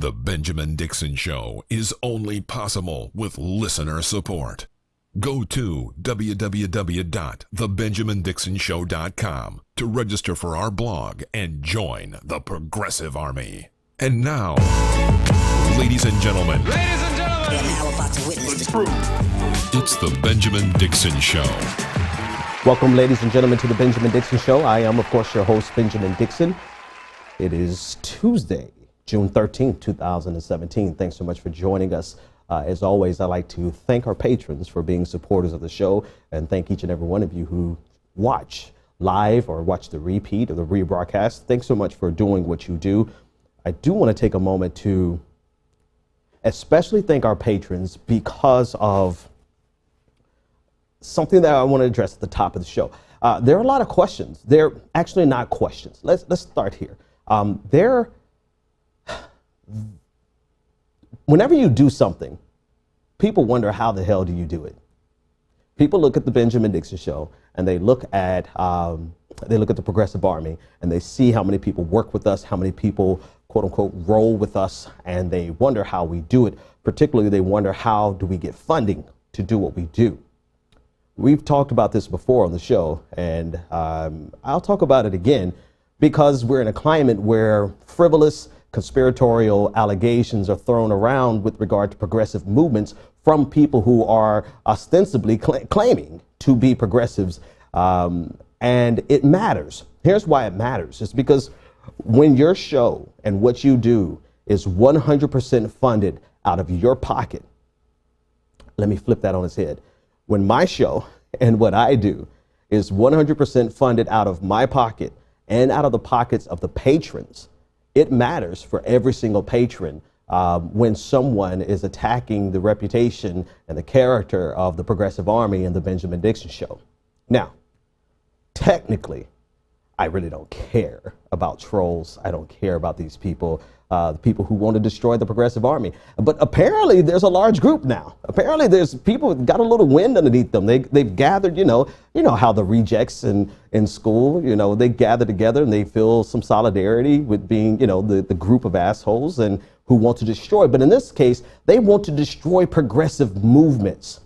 The Benjamin Dixon Show is only possible with listener support. Go to www.thebenjamindixonshow.com to register for our blog and join the Progressive Army. And now, ladies and gentlemen, we are now about to witness the truth. It's the Benjamin Dixon Show. Welcome, ladies and gentlemen, to the Benjamin Dixon Show. I am, of course, your host, Benjamin Dixon. It is Tuesday, June 13th, 2017. Thanks so much for joining us. As always, I'd like to thank our patrons for being supporters of the show and thank each and every one of you who watch live or watch the repeat or the rebroadcast. Thanks so much for doing what you do. I do want to take a moment to especially thank our patrons because of something that I want to address at the top of the show. There are a lot of questions. They're actually not questions. Let's start here. Whenever you do something, people wonder how the hell do you do it? People look at the Benjamin Dixon Show and they look at the Progressive Army and they see how many people work with us, how many people quote unquote roll with us, and they wonder how we do it. Particularly, they wonder how do we get funding to do what we do. We've talked about this before on the show, and I'll talk about it again because we're in a climate where frivolous conspiratorial allegations are thrown around with regard to progressive movements from people who are ostensibly claiming to be progressives. And it matters. Here's why it matters. It's because when your show and what you do is 100% funded out of your pocket, let me flip that on its head. When my show and what I do is 100% funded out of my pocket and out of the pockets of the patrons, it matters for every single patron when someone is attacking the reputation and the character of the Progressive Army and the Benjamin Dixon Show. Now, technically, I really don't care about trolls. I don't care about these people, the people who want to destroy the Progressive Army. But apparently there's a large group now. Apparently there's people got a little wind underneath them. They've gathered, you know how the rejects in school, they gather together and they feel some solidarity with being, the group of assholes and who want to destroy. But in this case, they want to destroy progressive movements.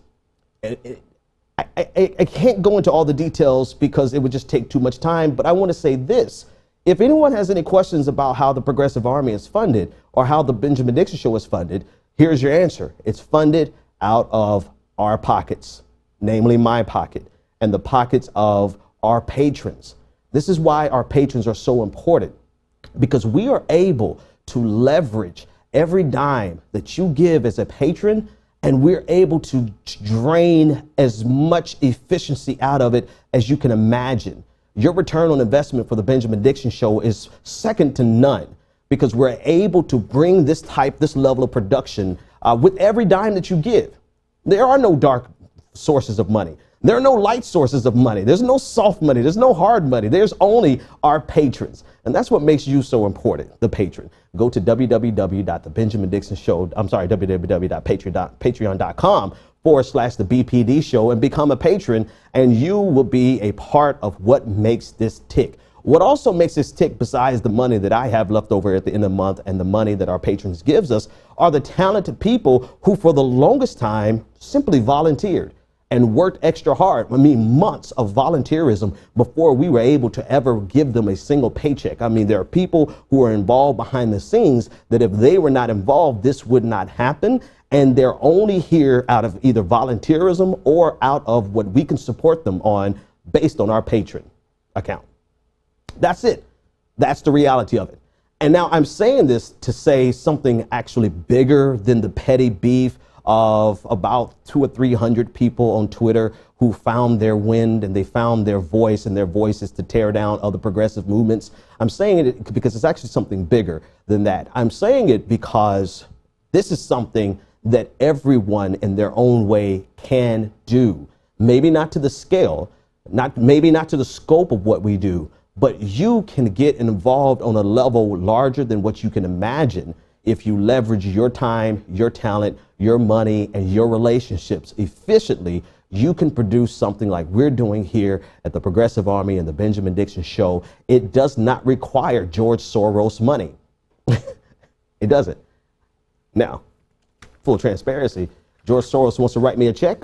I can't go into all the details because it would just take too much time, but I want to say this. If anyone has any questions about how the Progressive Army is funded or how the Benjamin Dixon Show is funded, here's your answer. It's funded out of our pockets, namely my pocket and the pockets of our patrons. This is why our patrons are so important, because we are able to leverage every dime that you give as a patron, and we're able to drain as much efficiency out of it as you can imagine. Your return on investment for the Benjamin Dixon Show is second to none because we're able to bring this level of production with every dime that you give. There are no dark sources of money. There are no light sources of money. There's no soft money. There's no hard money. There's only our patrons. And that's what makes you so important, the patron. Go to www.patreon.com/the BPD show and become a patron, and you will be a part of what makes this tick. What also makes this tick, besides the money that I have left over at the end of the month and the money that our patrons gives us, are the talented people who for the longest time simply volunteered and worked extra hard. Months of volunteerism before we were able to ever give them a single paycheck. There are people who are involved behind the scenes that if they were not involved, this would not happen. And they're only here out of either volunteerism or out of what we can support them on based on our patron account. That's it. That's the reality of it. And now I'm saying this to say something actually bigger than the petty beef of about 200 or 300 people on Twitter who found their wind and they found their voice, and their voice is to tear down other progressive movements. I'm saying it because it's actually something bigger than that. I'm saying it because this is something that everyone in their own way can do. Maybe not to the scale, maybe not to the scope of what we do, but you can get involved on a level larger than what you can imagine if you leverage your time, your talent, your money, and your relationships efficiently. You can produce something like we're doing here at the Progressive Army and the Benjamin Dixon Show. It does not require George Soros money. It doesn't. Now, full transparency, George Soros wants to write me a check.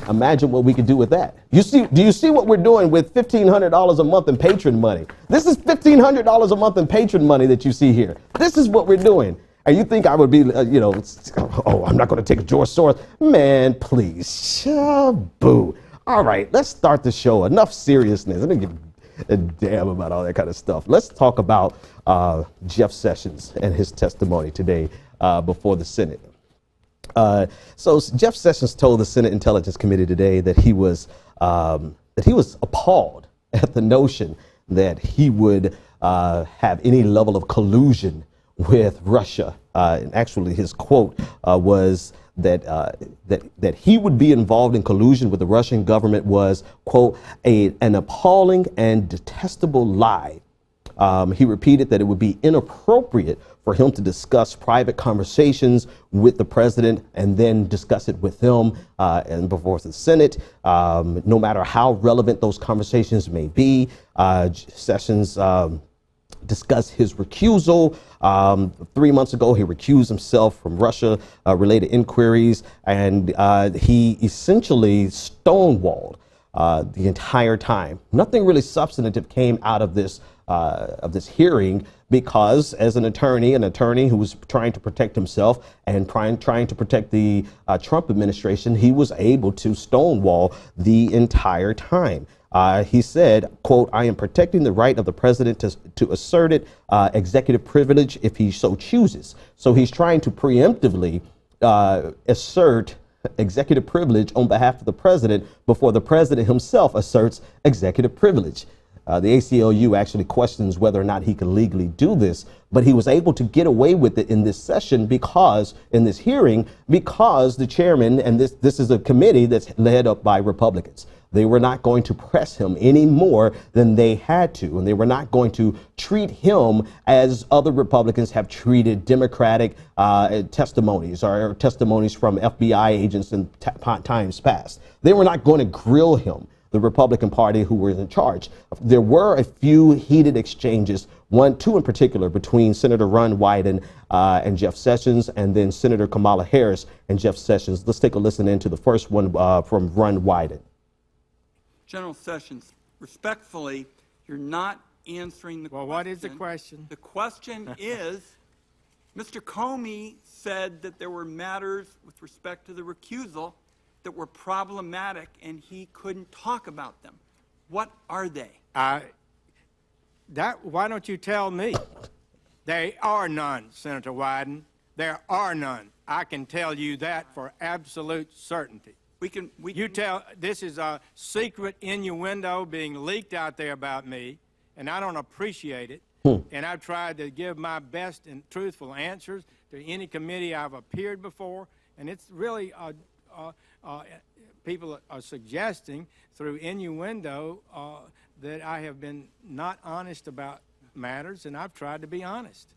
Imagine what we could do with that. Do you see what we're doing with $1,500 a month in patron money? This is $1,500 a month in patron money that you see here. This is what we're doing. And you think I would be, oh, I'm not going to take a George Soros. Man, please. Boo. All right, let's start the show. Enough seriousness. I don't give a damn about all that kind of stuff. Let's talk about Jeff Sessions and his testimony today before the Senate. So Jeff Sessions told the Senate Intelligence Committee today that he was appalled at the notion that he would have any level of collusion with Russia. And actually, his quote was that he would be involved in collusion with the Russian government was, quote, an appalling and detestable lie. He repeated that it would be inappropriate for him to discuss private conversations with the president and then discuss it with him and before the Senate, no matter how relevant those conversations may be. Sessions discussed his recusal. 3 months ago, he recused himself from Russia-related inquiries, and he essentially stonewalled the entire time. Nothing really substantive came out of this hearing because, as an attorney who was trying to protect himself and trying to protect the Trump administration, he was able to stonewall the entire time. He said, quote, I am protecting the right of the president to assert it executive privilege if he so chooses. So he's trying to preemptively assert executive privilege on behalf of the president before the president himself asserts executive privilege. The ACLU actually questions whether or not he can legally do this, but he was able to get away with it in this session in this hearing, because the chairman, and this is a committee that's led up by Republicans, they were not going to press him any more than they had to, and they were not going to treat him as other Republicans have treated Democratic testimonies or testimonies from FBI agents in times past. They were not going to grill him, the Republican Party who were in charge. There were a few heated exchanges, two in particular, between Senator Ron Wyden and Jeff Sessions, and then Senator Kamala Harris and Jeff Sessions. Let's take a listen into the first one from Ron Wyden. General Sessions, respectfully, you're not answering the question. Well, what is the question? The question is, Mr. Comey said that there were matters with respect to the recusal that were problematic and he couldn't talk about them. What are they? Why don't you tell me? There are none, Senator Wyden. There are none. I can tell you that for absolute certainty. This is a secret innuendo being leaked out there about me, and I don't appreciate it. And I've tried to give my best and truthful answers to any committee I've appeared before, and it's really people are suggesting through innuendo that I have been not honest about matters, and I've tried to be honest.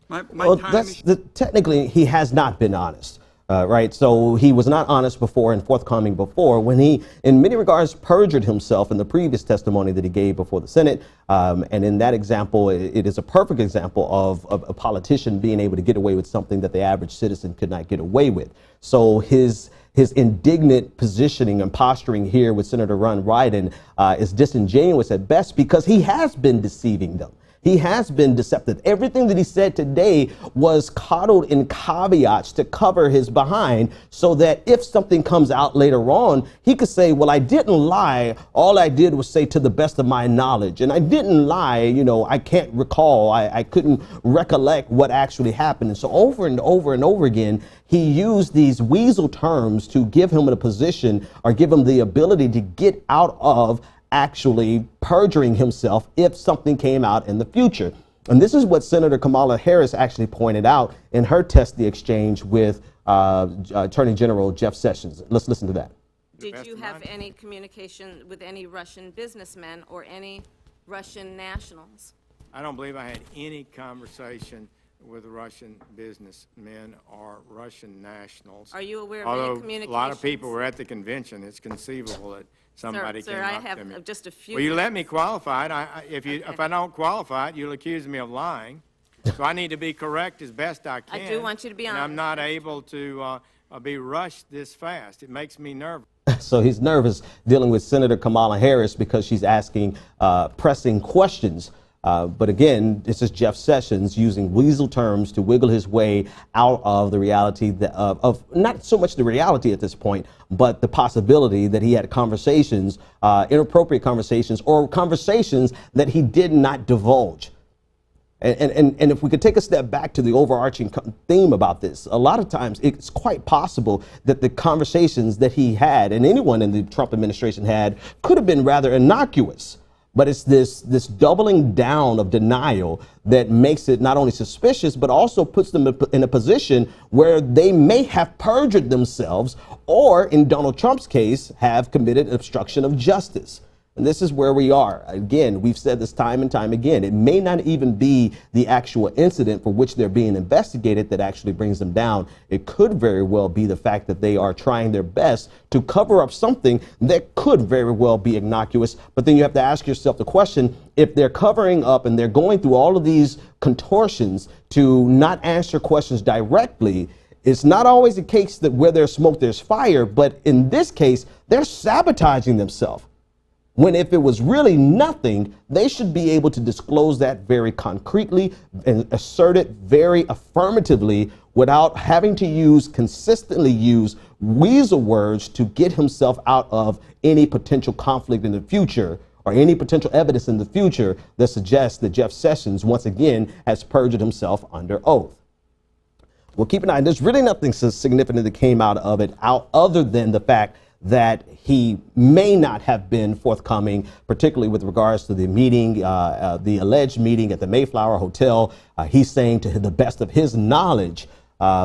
Technically, he has not been honest. Right. So he was not honest before and forthcoming before when he, in many regards, perjured himself in the previous testimony that he gave before the Senate. And in that example, it is a perfect example of a politician being able to get away with something that the average citizen could not get away with. So his indignant positioning and posturing here with Senator Ron Wyden is disingenuous at best, because he has been deceiving them. He has been deceptive. Everything that he said today was coddled in caveats to cover his behind, so that if something comes out later on, he could say, well, I didn't lie. All I did was say to the best of my knowledge. And I didn't lie. I can't recall. I couldn't recollect what actually happened. And so over and over and over again, he used these weasel terms to give him a position or give him the ability to get out of actually perjuring himself if something came out in the future. And this is what Senator Kamala Harris actually pointed out in her testy exchange with Attorney General Jeff Sessions. Let's listen to that. Did you have any communication with any Russian businessmen or any Russian nationals? I don't believe I had any conversation with Russian businessmen or Russian nationals. Are you aware of Although any communications? a lot of people were at the convention, it's conceivable that somebody Sir, came I up to me. have just a few. Will you let me qualify it? If Okay. I don't qualify it, you'll accuse me of lying. So I need to be correct as best I can. I do want you to be and honest. I'm not able to be rushed this fast. It makes me nervous. So he's nervous dealing with Senator Kamala Harris because she's asking pressing questions. But again, this is Jeff Sessions using weasel terms to wiggle his way out of the reality of not so much the reality at this point, but the possibility that he had conversations, inappropriate conversations, or conversations that he did not divulge. And if we could take a step back to the overarching theme about this, a lot of times it's quite possible that the conversations that he had and anyone in the Trump administration had could have been rather innocuous. But it's this doubling down of denial that makes it not only suspicious, but also puts them in a position where they may have perjured themselves or, in Donald Trump's case, have committed obstruction of justice. And this is where we are. Again, we've said this time and time again. It may not even be the actual incident for which they're being investigated that actually brings them down. It could very well be the fact that they are trying their best to cover up something that could very well be innocuous. But then you have to ask yourself the question, if they're covering up and they're going through all of these contortions to not answer questions directly, it's not always the case that where there's smoke, there's fire. But in this case, they're sabotaging themselves. When if it was really nothing, they should be able to disclose that very concretely and assert it very affirmatively without having to consistently use weasel words to get himself out of any potential conflict in the future or any potential evidence in the future that suggests that Jeff Sessions, once again, has perjured himself under oath. Well, keep an eye. There's really nothing so significant that came out of it other than the fact that he may not have been forthcoming, particularly with regards to the meeting, the alleged meeting at the Mayflower Hotel. He's saying to the best of his knowledge,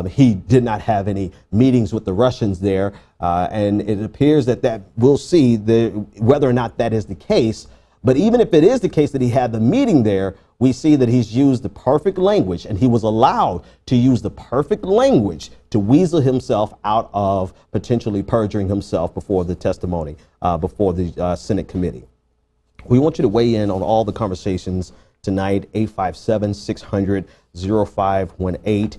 he did not have any meetings with the Russians there. And it appears that we'll see whether or not that is the case. But even if it is the case that he had the meeting there, we see that he's used the perfect language, and he was allowed to use the perfect language to weasel himself out of potentially perjuring himself before the testimony, before the Senate committee. We want you to weigh in on all the conversations tonight, 857-600-0518.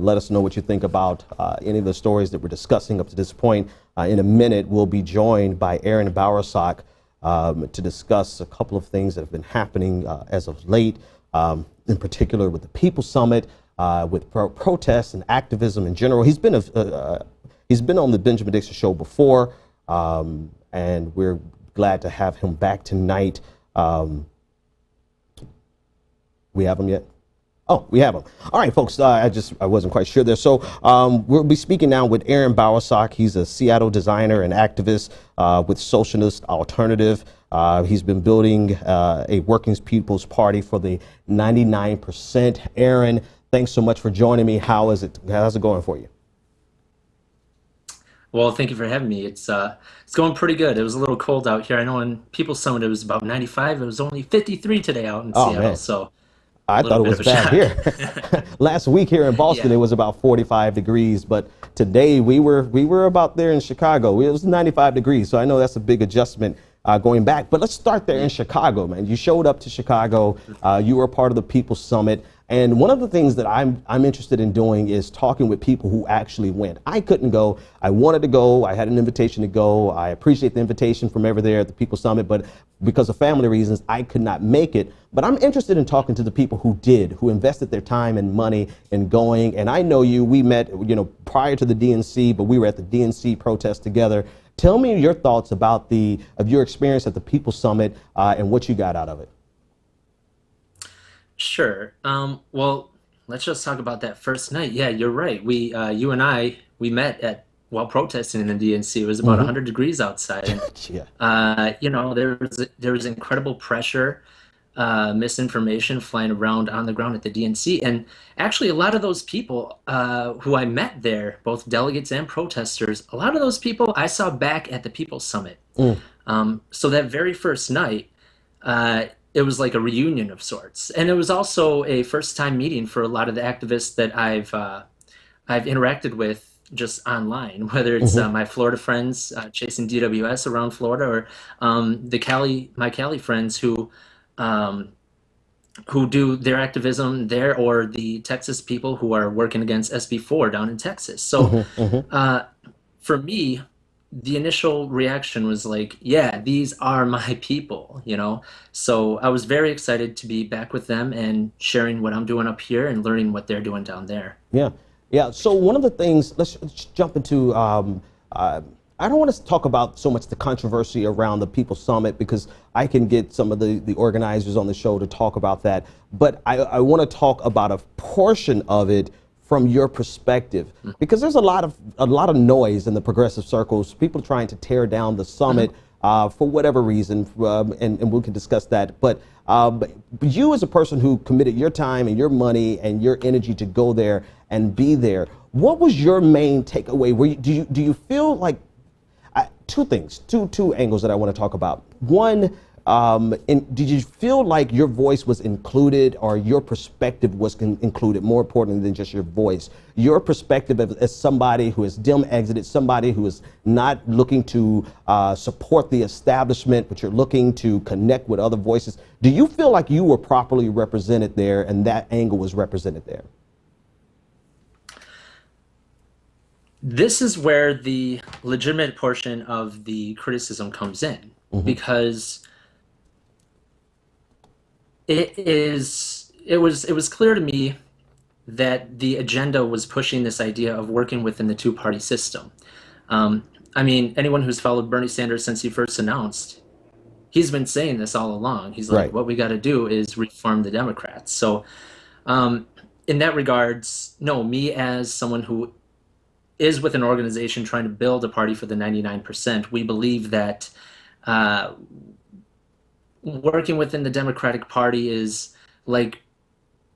Let us know what you think about any of the stories that we're discussing up to this point. In a minute, we'll be joined by Aaron Bowersock to discuss a couple of things that have been happening as of late, in particular with the People's Summit, with protests and activism in general. He's been on the Benjamin Dixon Show before, and we're glad to have him back tonight. We have him yet? Oh, we have him. All right, folks, I wasn't quite sure there. So we'll be speaking now with Aaron Bowersock. He's a Seattle designer and activist with Socialist Alternative. He's been building a working people's party for the 99%. Aaron, thanks so much for joining me. How's it going for you? Well, thank you for having me. It's going pretty good. It was a little cold out here. I know in People's Summit it was about 95. It was only 53 today out in Seattle. Man. So I thought it was bad here. Last week here in Boston, It was about 45 degrees, but today we were about there in Chicago. It was 95 degrees, so I know that's a big adjustment going back. But let's start there in Chicago, man. You showed up to Chicago. You were a part of the People's Summit. And one of the things that I'm interested in doing is talking with people who actually went. I couldn't go. I wanted to go. I had an invitation to go. I appreciate the invitation from over there at the People's Summit, but because of family reasons, I could not make it. But I'm interested in talking to the people who did, who invested their time and money in going. And I know we met, prior to the DNC, but we were at the DNC protest together. Tell me your thoughts about your experience at the People's Summit and what you got out of it. Sure. Well, let's just talk about that first night. Yeah, you're right. You and I met while protesting in the DNC. It was about 100 degrees outside. And, there was incredible pressure, misinformation flying around on the ground at the DNC. And actually, a lot of those people who I met there, both delegates and protesters, a lot of those people I saw back at the People's Summit. So that very first night, it was like a reunion of sorts. And it was also a first-time meeting for a lot of the activists that I've interacted with just online, whether it's my Florida friends chasing DWS around Florida, or my Cali friends who who do their activism there, or the Texas people who are working against SB4 down in Texas. So for me, the initial reaction was like, yeah, these are my people, you know? So I was very excited to be back with them and sharing what I'm doing up here and learning what they're doing down there. Yeah, yeah. So one of the things, let's jump into, I don't want to talk about so much the controversy around the People's Summit, because I can get some of the organizers on the show to talk about that. But I want to talk about a portion of it from your perspective, because there's a lot of noise in the progressive circles, people trying to tear down the summit for whatever reason, and we can discuss that. But you, as a person who committed your time and your money and your energy to go there and be there, what was your main takeaway? Do you feel like, two things, two angles that I want to talk about. One, did you feel like your voice was included, or your perspective was included, more importantly than just your voice? Your perspective as somebody who has exited, somebody who is not looking to support the establishment, but you're looking to connect with other voices. Do you feel like you were properly represented there and that angle was represented there? This is where the legitimate portion of the criticism comes in, because it was clear to me that the agenda was pushing this idea of working within the two-party system. I mean, anyone who's followed Bernie Sanders since he first announced, he's been saying this all along. He's like, what we got to do is reform the Democrats. So in that regards, no, me as someone who is with an organization trying to build a party for the 99%, we believe that working within the Democratic Party is like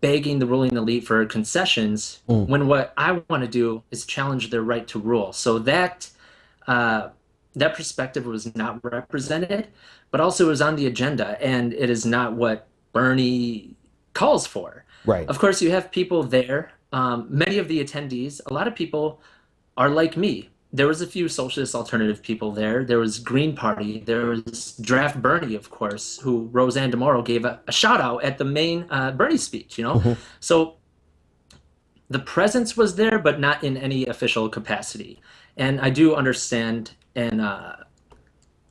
begging the ruling elite for concessions, when what I want to do is challenge their right to rule. So that that perspective was not represented, but also it was on the agenda, and it is not what Bernie calls for. Right. Of course, you have people there. Many of the attendees, a lot of people are like me. There was a few socialist alternative people there. There was Green Party. There was Draft Bernie, of course, who Roseanne DeMoro gave a shout out at the main Bernie speech, you know? So the presence was there, but not in any official capacity. And I do understand and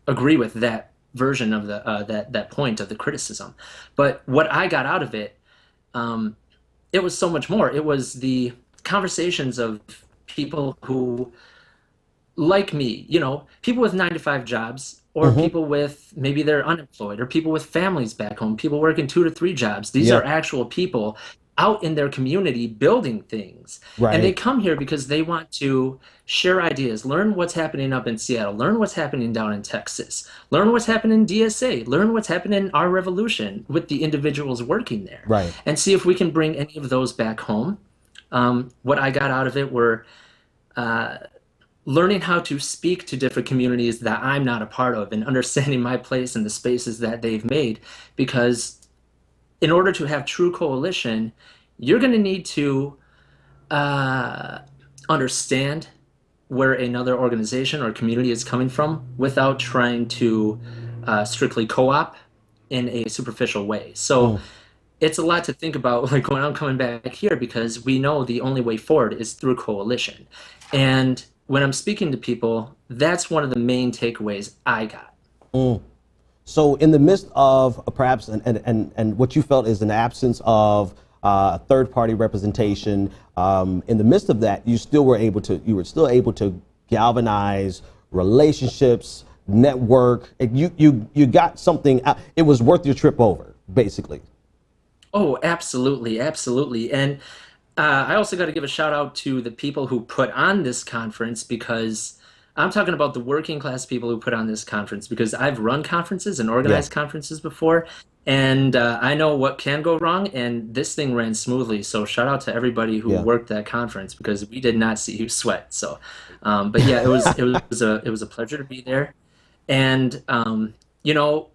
agree with that version of the that point of the criticism. But what I got out of it, it was so much more. It was the conversations of people who, like me, you know, people with 9-to-5 jobs, or people with, maybe they're unemployed, or people with families back home, people working 2 to 3 jobs. These are actual people out in their community building things. And they come here because they want to share ideas, learn what's happening up in Seattle, learn what's happening down in Texas, learn what's happening in DSA, learn what's happening in our revolution with the individuals working there, and see if we can bring any of those back home. What I got out of it were learning how to speak to different communities that I'm not a part of, and understanding my place in the spaces that they've made. Because in order to have true coalition, you're going to need to understand where another organization or community is coming from without trying to strictly co-op in a superficial way. So it's a lot to think about, like, when I'm coming back here, because we know the only way forward is through coalition. And when I'm speaking to people, that's one of the main takeaways I got. So in the midst of perhaps and what you felt is an absence of third-party representation, in the midst of that, you were still able to galvanize relationships, network. You got something. It was worth your trip over, basically. Oh, absolutely, absolutely. And I also got to give a shout out to the people who put on this conference, because I'm talking about the working class people who put on this conference, because I've run conferences and organized conferences before, and I know what can go wrong, and this thing ran smoothly. So shout out to everybody who worked that conference, because we did not see you sweat. So, but yeah, it was a pleasure to be there, and you know,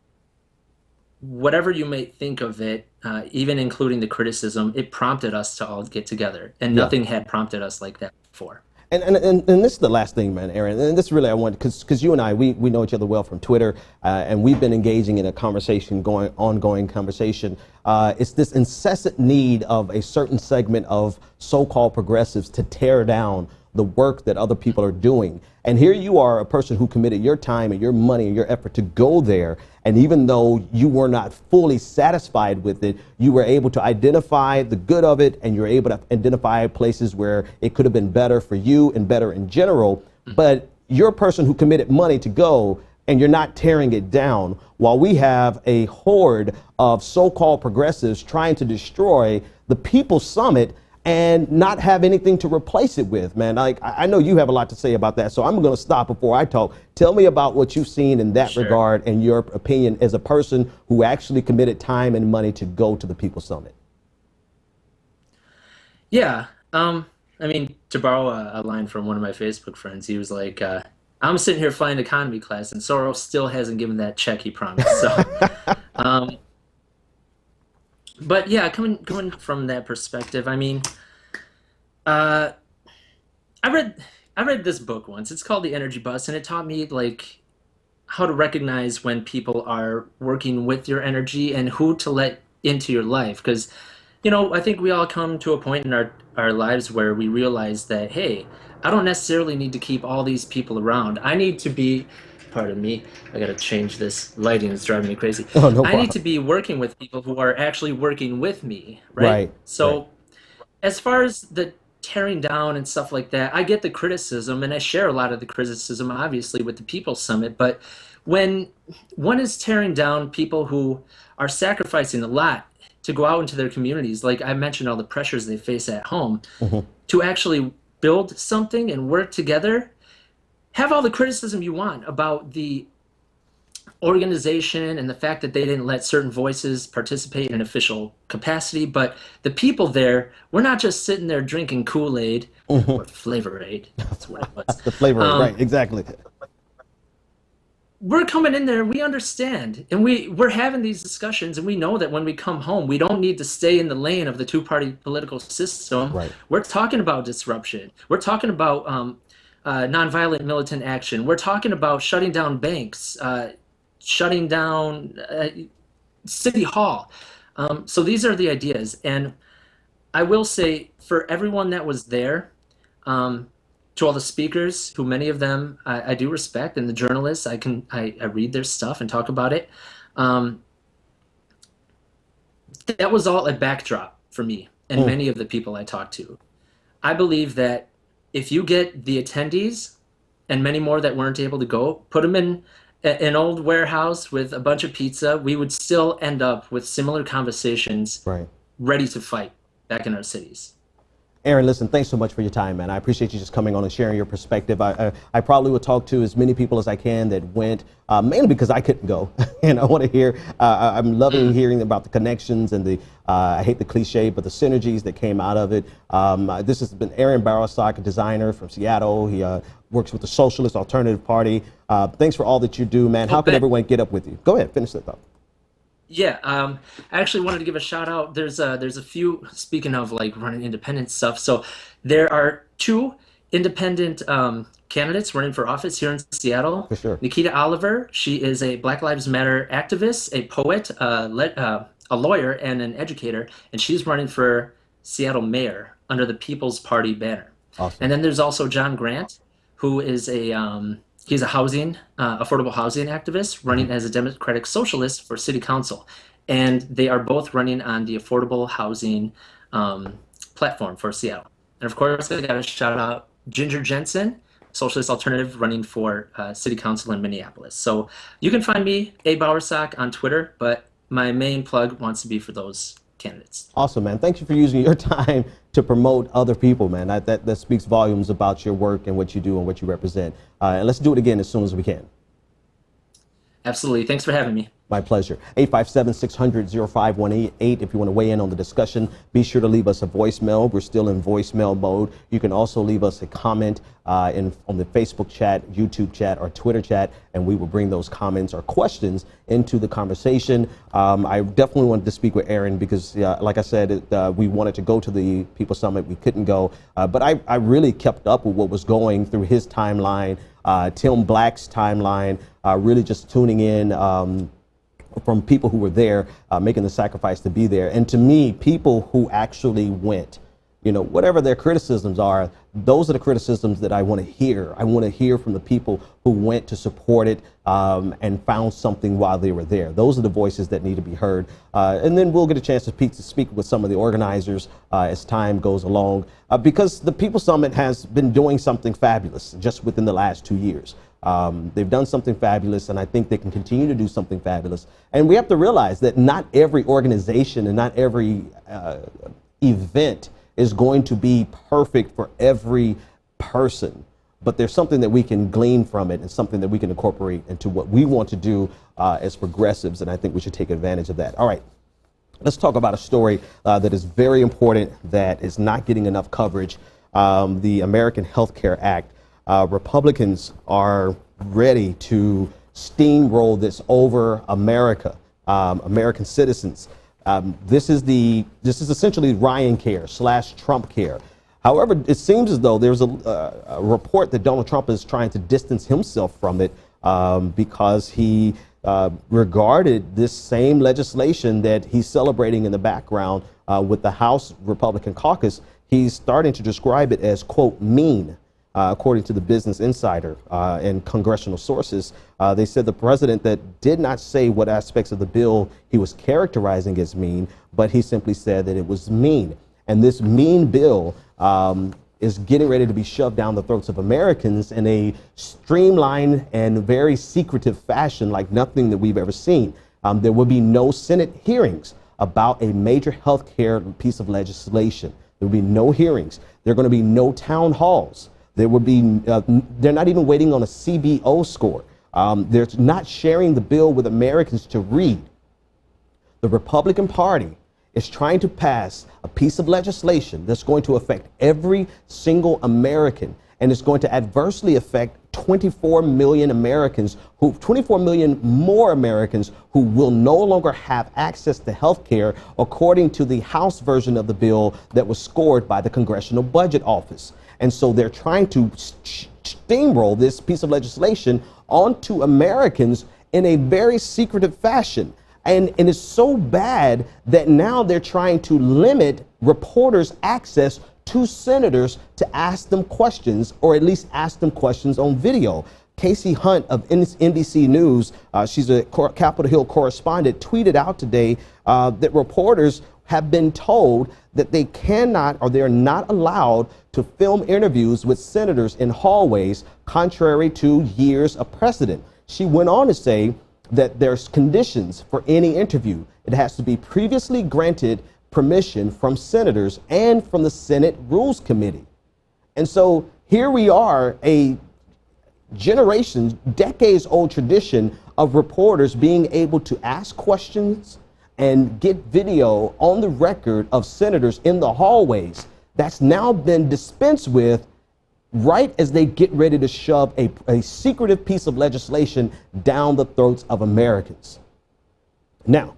whatever you may think of it, even including the criticism, it prompted us to all get together, and nothing had prompted us like that before. And this is the last thing, man, Aaron, and this really I want, because you and I, we know each other well from Twitter, and we've been engaging in a conversation, ongoing conversation. It's this incessant need of a certain segment of so-called progressives to tear down the work that other people are doing. And here you are, a person who committed your time and your money and your effort to go there. And even though you were not fully satisfied with it, you were able to identify the good of it, and you're able to identify places where it could have been better for you and better in general. But you're a person who committed money to go, and you're not tearing it down, while we have a horde of so-called progressives trying to destroy the People's Summit and not have anything to replace it with, man. Like, I know you have a lot to say about that, so I'm gonna stop before I talk. Tell me about what you've seen in that regard and your opinion as a person who actually committed time and money to go to the People's Summit. Yeah, I mean, to borrow a line from one of my Facebook friends, he was like, I'm sitting here flying economy class and Soros still hasn't given that check he promised, so. But yeah, coming from that perspective, I mean, I read this book once. It's called The Energy Bus, and it taught me like how to recognize when people are working with your energy and who to let into your life. Because, you know, I think we all come to a point in our lives where we realize that, hey, I don't necessarily need to keep all these people around. I need to be, pardon me, I gotta change this lighting, it's driving me crazy. Oh, no problem. I need to be working with people who are actually working with me, right? So as far as the tearing down and stuff like that, I get the criticism, and I share a lot of the criticism, obviously, with the People's Summit. But when one is tearing down people who are sacrificing a lot to go out into their communities, like I mentioned, all the pressures they face at home, to actually build something and work together, have all the criticism you want about the organization and the fact that they didn't let certain voices participate in an official capacity, but the people there, we're not just sitting there drinking Kool-Aid or Flavor-Aid. That's what it was. The Flavor-Aid, right, exactly. We're coming in there, we understand, and we're having these discussions, and we know that when we come home, we don't need to stay in the lane of the two-party political system. Right. We're talking about disruption. We're talking about nonviolent militant action. We're talking about shutting down banks, shutting down City Hall. So these are the ideas. And I will say, for everyone that was there, to all the speakers, who many of them I do respect, and the journalists, I read their stuff and talk about it. That was all a backdrop for me and many of the people I talked to. I believe that if you get the attendees and many more that weren't able to go, put them in an old warehouse with a bunch of pizza, we would still end up with similar conversations, ready to fight back in our cities. Aaron, listen, thanks so much for your time, man. I appreciate you just coming on and sharing your perspective. I probably will talk to as many people as I can that went, mainly because I couldn't go. And I want to hear, I'm loving hearing about the connections and the, I hate the cliche, but the synergies that came out of it. This has been Aaron Barosak, a designer from Seattle. He works with the Socialist Alternative Party. Thanks for all that you do, man. How can everyone get up with you? Go ahead, finish that thought. Yeah, I actually wanted to give a shout out. There's a few, speaking of like running independent stuff. So there are 2 independent candidates running for office here in Seattle. For sure. Nikita Oliver, she is a Black Lives Matter activist, a poet, a lawyer, and an educator, and she's running for Seattle mayor under the People's Party banner. Awesome. And then there's also John Grant, who is he's a affordable housing activist running as a Democratic Socialist for City Council. And they are both running on the affordable housing platform for Seattle. And of course, I got to shout out Ginger Jensen, Socialist Alternative, running for City Council in Minneapolis. So you can find me, A. Bowersock, on Twitter, but my main plug wants to be for those candidates. Awesome, man. Thank you for using your time to promote other people, man. That speaks volumes about your work and what you do and what you represent. And let's do it again as soon as we can. Absolutely. Thanks for having me. My pleasure. 857-600-0518. If you want to weigh in on the discussion, be sure to leave us a voicemail. We're still in voicemail mode. You can also leave us a comment on the Facebook chat, YouTube chat, or Twitter chat, and we will bring those comments or questions into the conversation. I definitely wanted to speak with Aaron because, like I said, we wanted to go to the People's Summit. We couldn't go, but I really kept up with what was going through his timeline, Tim Black's timeline, really just tuning in from people who were there, making the sacrifice to be there. And to me, people who actually went, you know, whatever their criticisms are, those are the criticisms that I want to hear. I want to hear from the people who went to support it and found something while they were there. Those are the voices that need to be heard. And then we'll get a chance to speak with some of the organizers as time goes along, because the People's Summit has been doing something fabulous just within the last 2 years. They've done something fabulous, and I think they can continue to do something fabulous. And we have to realize that not every organization and not every event is going to be perfect for every person, but there's something that we can glean from it and something that we can incorporate into what we want to do as progressives, and I think we should take advantage of that. All right, let's talk about a story that is very important that is not getting enough coverage, the American Health Care Act. Republicans are ready to steamroll this over America, American citizens. This is essentially Ryan care / Trump care. However, it seems as though there's a report that Donald Trump is trying to distance himself from it because he regarded this same legislation that he's celebrating in the background with the House Republican caucus. He's starting to describe it as, quote, mean. According to the Business Insider and congressional sources, they said the president that did not say what aspects of the bill he was characterizing as mean, but he simply said that it was mean. And this mean bill is getting ready to be shoved down the throats of Americans in a streamlined and very secretive fashion like nothing that we've ever seen. There will be no Senate hearings about a major health care piece of legislation. There will be no hearings. There are going to be no town halls. There will be, they're not even waiting on a CBO score. They're not sharing the bill with Americans to read. The Republican Party is trying to pass a piece of legislation that's going to affect every single American, and it's going to adversely affect 24 million Americans, 24 million more Americans who will no longer have access to health care, according to the House version of the bill that was scored by the Congressional Budget Office. And so they're trying to steamroll this piece of legislation onto Americans in a very secretive fashion. And it's so bad that now they're trying to limit reporters' access to senators to ask them questions, or at least ask them questions on video. Casey Hunt of NBC News, she's a Capitol Hill correspondent, tweeted out today that reporters have been told that they cannot, or they're not allowed to film interviews with senators in hallways, contrary to years of precedent. She went on to say that there's conditions for any interview. It has to be previously granted permission from senators and from the Senate Rules Committee. And so here we are, a generations, decades old tradition of reporters being able to ask questions and get video on the record of senators in the hallways. That's now been dispensed with right as they get ready to shove a secretive piece of legislation down the throats of Americans. Now,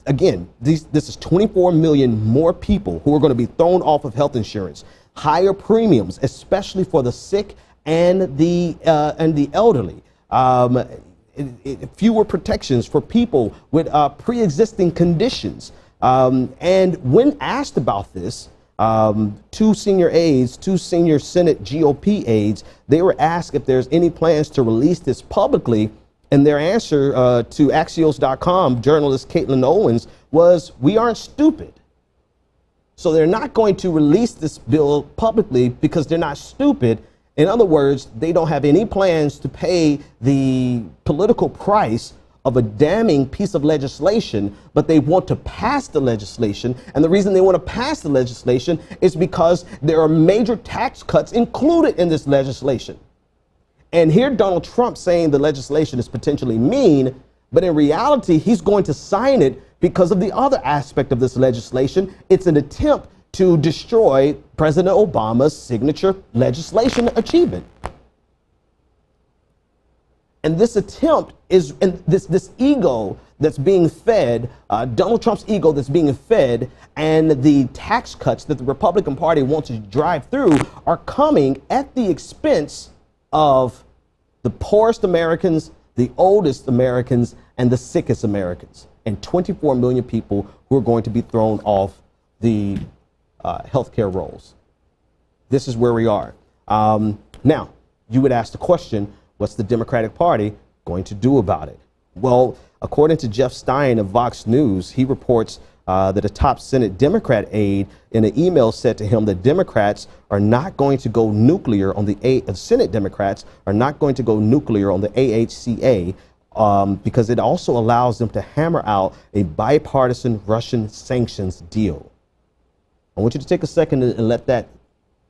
again, this is 24 million more people who are going to be thrown off of health insurance, higher premiums, especially for the sick and the elderly. Fewer protections for people with pre-existing conditions. And when asked about this, two senior Senate GOP aides, they were asked if there's any plans to release this publicly, and their answer to Axios.com journalist Caitlin Owens was, "We aren't stupid." So they're not going to release this bill publicly because they're not stupid. In other words, they don't have any plans to pay the political price of a damning piece of legislation, but they want to pass the legislation. And the reason they want to pass the legislation is because there are major tax cuts included in this legislation. And here Donald Trump saying the legislation is potentially mean, But in reality, he's going to sign it because of the other aspect of this legislation. It's an attempt to destroy President Obama's signature legislation achievement. And this attempt is, and this ego that's being fed, Donald Trump's ego that's being fed, and the tax cuts that the Republican Party wants to drive through are coming at the expense of the poorest Americans, the oldest Americans, and the sickest Americans, and 24 million people who are going to be thrown off the healthcare rolls. This is where we are. Now, you would ask the question, what's the Democratic Party going to do about it? Well, according to Jeff Stein of Vox News, he reports that a top Senate Democrat aide in an email said to him that Democrats are not going to go nuclear on Senate Democrats are not going to go nuclear on the AHCA because it also allows them to hammer out a bipartisan Russian sanctions deal. I want you to take a second and let that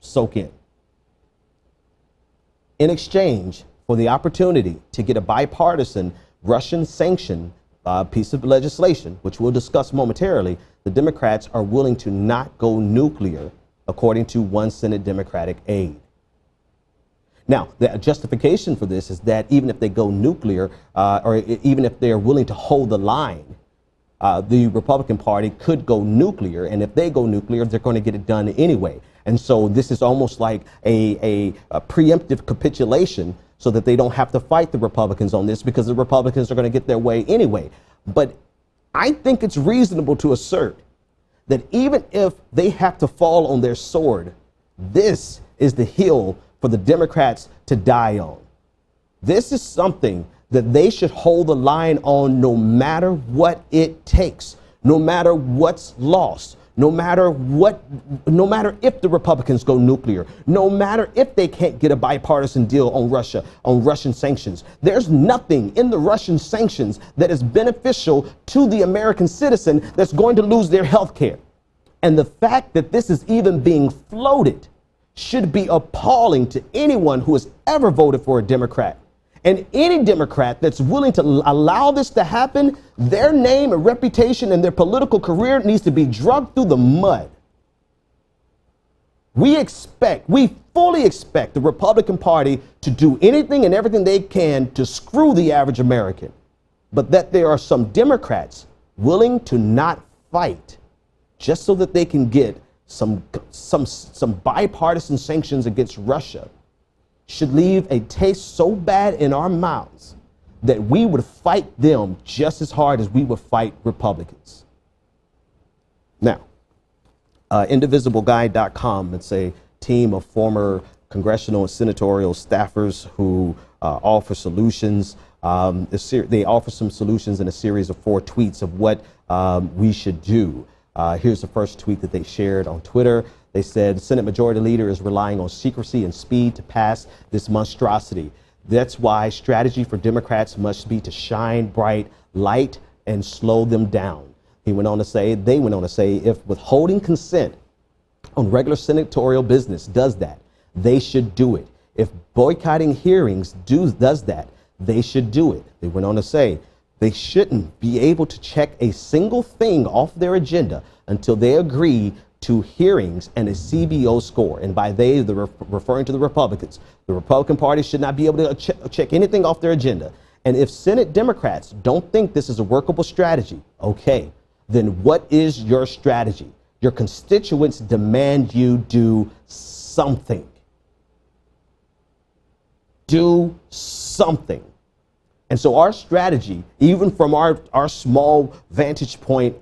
soak in. In exchange for the opportunity to get a bipartisan Russian sanction piece of legislation, which we'll discuss momentarily, the Democrats are willing to not go nuclear, according to one Senate Democratic aide. Now, the justification for this is that even if they go nuclear, or even if they're willing to hold the line, the Republican Party could go nuclear, and if they go nuclear, they're going to get it done anyway. And so this is almost like a preemptive capitulation so that they don't have to fight the Republicans on this, because the Republicans are going to get their way anyway. But I think it's reasonable to assert that even if they have to fall on their sword, this is the hill for the Democrats to die on. This is something that they should hold the line on no matter what it takes, no matter what's lost, no matter if the Republicans go nuclear, no matter if they can't get a bipartisan deal on Russia, on Russian sanctions. There's nothing in the Russian sanctions that is beneficial to the American citizen that's going to lose their health care. And the fact that this is even being floated should be appalling to anyone who has ever voted for a Democrat. And any Democrat that's willing to allow this to happen, their name and reputation and their political career needs to be dragged through the mud. We fully expect the Republican Party to do anything and everything they can to screw the average American, but that there are some Democrats willing to not fight just so that they can get some bipartisan sanctions against Russia should leave a taste so bad in our mouths that we would fight them just as hard as we would fight Republicans. Now, indivisibleguy.com, it's a team of former congressional and senatorial staffers who offer solutions. They offer some solutions in a series of 4 tweets of what we should do. Here's the first tweet that they shared on Twitter. They said, Senate Majority Leader is relying on secrecy and speed to pass this monstrosity. That's why strategy for Democrats must be to shine bright light and slow them down. They went on to say, if withholding consent on regular senatorial business does that, they should do it. If boycotting hearings does that, they should do it. They went on to say, they shouldn't be able to check a single thing off their agenda until they agree to hearings and a CBO score. And by they, they're referring to the Republicans. The Republican Party should not be able to check anything off their agenda. And if Senate Democrats don't think this is a workable strategy, okay, then what is your strategy? Your constituents demand you do something. Do something. And so our strategy, even from our small vantage point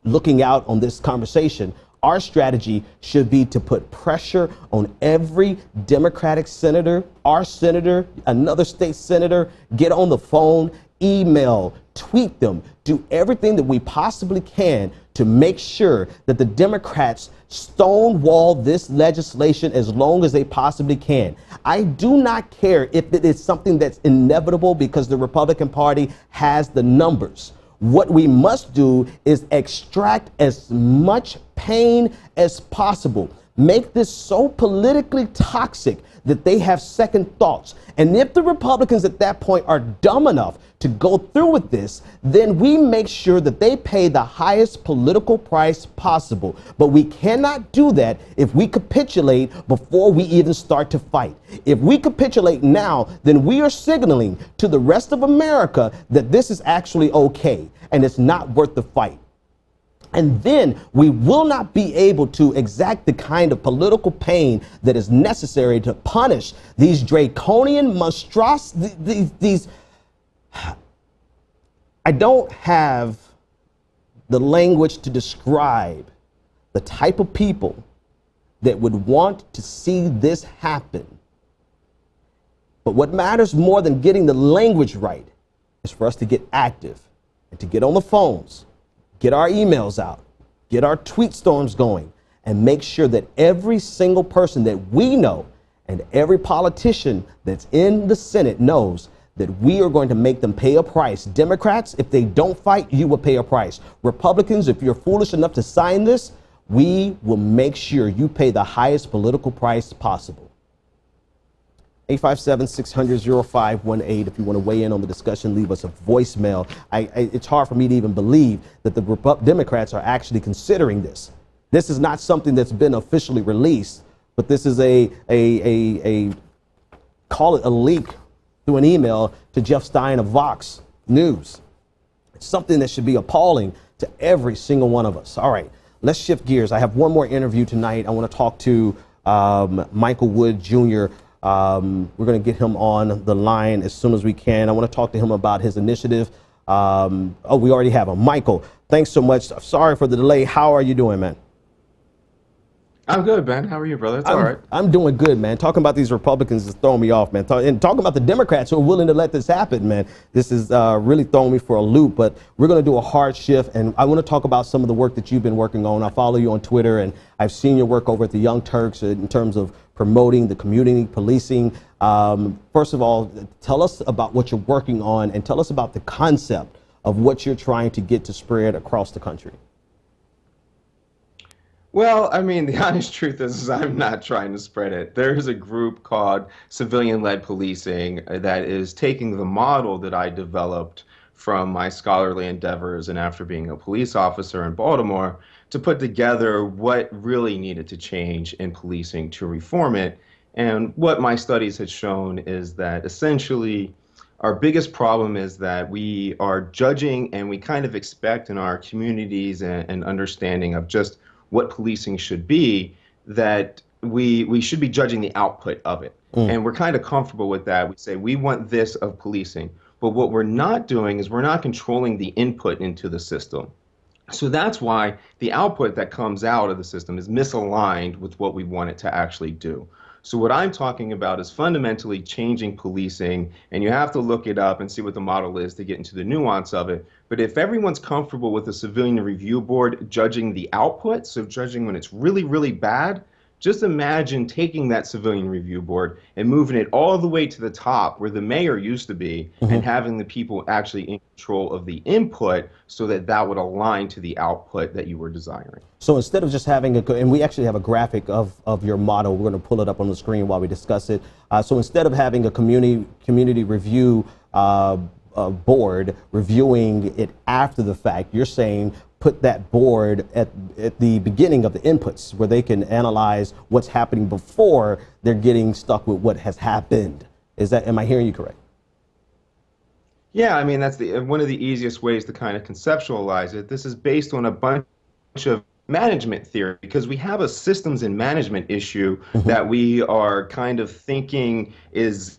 looking out on this conversation, our strategy should be to put pressure on every Democratic senator, our senator, another state senator, get on the phone, email, tweet them, do everything that we possibly can to make sure that the Democrats stonewall this legislation as long as they possibly can. I do not care if it is something that's inevitable because the Republican Party has the numbers. What we must do is extract as much pain as possible. Make this so politically toxic that they have second thoughts. And if the Republicans at that point are dumb enough to go through with this, then we make sure that they pay the highest political price possible. But we cannot do that if we capitulate before we even start to fight. If we capitulate now, then we are signaling to the rest of America that this is actually okay and it's not worth the fight. And then we will not be able to exact the kind of political pain that is necessary to punish these draconian monstrosities. I don't have the language to describe the type of people that would want to see this happen. But what matters more than getting the language right is for us to get active and to get on the phones, get our emails out, get our tweet storms going, and make sure that every single person that we know and every politician that's in the Senate knows that we are going to make them pay a price. Democrats, if they don't fight, you will pay a price. Republicans, if you're foolish enough to sign this, we will make sure you pay the highest political price possible. 857-600-0518. If you want to weigh in on the discussion, leave us a voicemail. It's hard for me to even believe that the Democrats are actually considering this. This is not something that's been officially released, but this is a call it a leak through an email to Jeff Stein of Vox News. It's something that should be appalling to every single one of us. All right, let's shift gears. I have one more interview tonight. I want to talk to Michael Wood Jr. We're going to get him on the line as soon as we can. I want to talk to him about his initiative. We already have him. Michael, thanks so much. Sorry for the delay. How are you doing, man? I'm good, Ben. How are you, brother? It's all right. I'm doing good, man. Talking about these Republicans is throwing me off, man. And talking about the Democrats who are willing to let this happen, man. This is really throwing me for a loop, but we're going to do a hard shift. And I want to talk about some of the work that you've been working on. I follow you on Twitter, and I've seen your work over at the Young Turks in terms of promoting the community policing. First of all, tell us about what you're working on and tell us about the concept of what you're trying to get to spread across the country. Well, I mean, the honest truth is I'm not trying to spread it. There's a group called Civilian-Led Policing that is taking the model that I developed from my scholarly endeavors and after being a police officer in Baltimore to put together what really needed to change in policing to reform it. And what my studies had shown is that essentially our biggest problem is that we are judging and we kind of expect in our communities and understanding of just what policing should be, that we should be judging the output of it. And we're kind of comfortable with that. We say we want this of policing, but what we're not doing is we're not controlling the input into the system. So that's why the output that comes out of the system is misaligned with what we want it to actually do. So what I'm talking about is fundamentally changing policing, and you have to look it up and see what the model is to get into the nuance of it. But if everyone's comfortable with the Civilian Review Board judging the output, so judging when it's really, really bad, just imagine taking that Civilian Review Board and moving it all the way to the top where the mayor used to be, and having the people actually in control of the input so that that would align to the output that you were desiring. So instead of just having and we actually have a graphic of your model, we're going to pull it up on the screen while we discuss it. So instead of having a community review board reviewing it after the fact, you're saying put that board at the beginning of the inputs where they can analyze what's happening before they're getting stuck with what has happened. Am I hearing you correct? Yeah, I mean, that's one of the easiest ways to kind of conceptualize it. This is based on a bunch of management theory, because we have a systems and management issue that we are kind of thinking is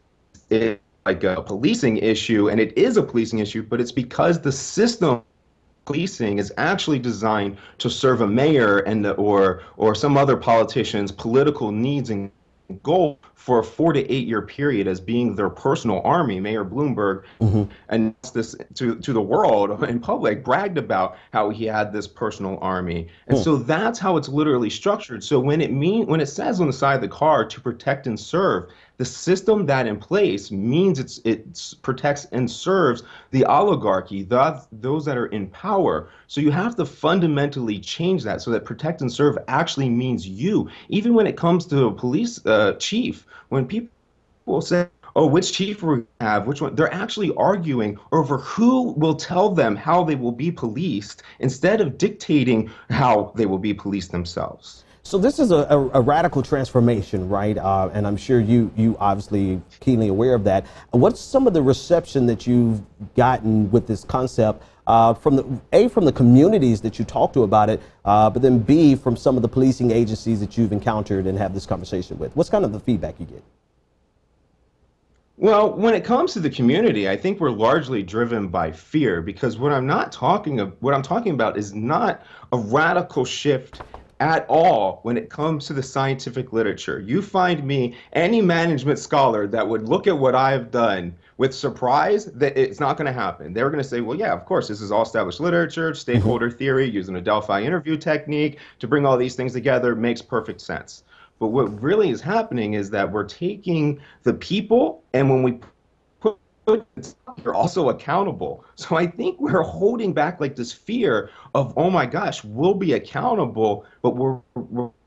like a policing issue, and it is a policing issue, but it's because the system policing is actually designed to serve a mayor and or some other politician's political needs and goal for a 4 to 8 year period as being their personal army. Mayor Bloomberg and this to the world in public bragged about how he had this personal army. And so that's how it's literally structured. So when it says on the side of the car to protect and serve, the system that in place means it protects and serves the oligarchy, those that are in power. So you have to fundamentally change that so that protect and serve actually means you. Even when it comes to a police chief, When people say, oh, which chief will we have, which one, they're actually arguing over who will tell them how they will be policed instead of dictating how they will be policed themselves. So this is a radical transformation, right? And I'm sure you obviously keenly aware of that. What's some of the reception that you've gotten with this concept from the communities that you talk to about it, but then B, from some of the policing agencies that you've encountered and have this conversation with? What's kind of the feedback you get? Well, when it comes to the community, I think we're largely driven by fear, because what I'm talking about is not a radical shift at all when it comes to the scientific literature. You find me any management scholar that would look at what I've done with surprise that it's not going to happen. They're going to say, well, yeah, of course, this is all established literature, stakeholder theory, using a Delphi interview technique to bring all these things together makes perfect sense. But what really is happening is that we're taking the people, and when we put you're also accountable. So I think we're holding back like this fear of, oh my gosh, we'll be accountable, but we're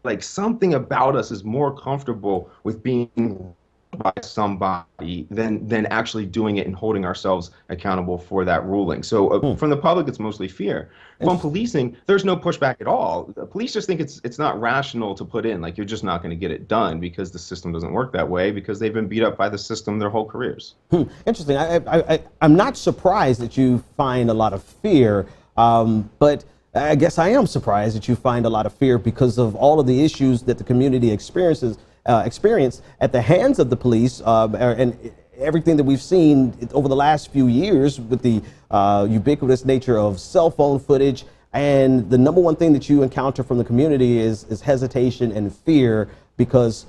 like something about us is more comfortable with being by somebody than actually doing it and holding ourselves accountable for that ruling. So from the public, it's mostly fear. From policing, there's no pushback at all. The police just think it's not rational to put in, like you're just not going to get it done because the system doesn't work that way, because they've been beat up by the system their whole careers. Interesting. I'm not surprised that you find a lot of fear, but I guess I am surprised that you find a lot of fear because of all of the issues that the community experience at the hands of the police, and everything that we've seen over the last few years with the ubiquitous nature of cell phone footage. And the number one thing that you encounter from the community is hesitation and fear because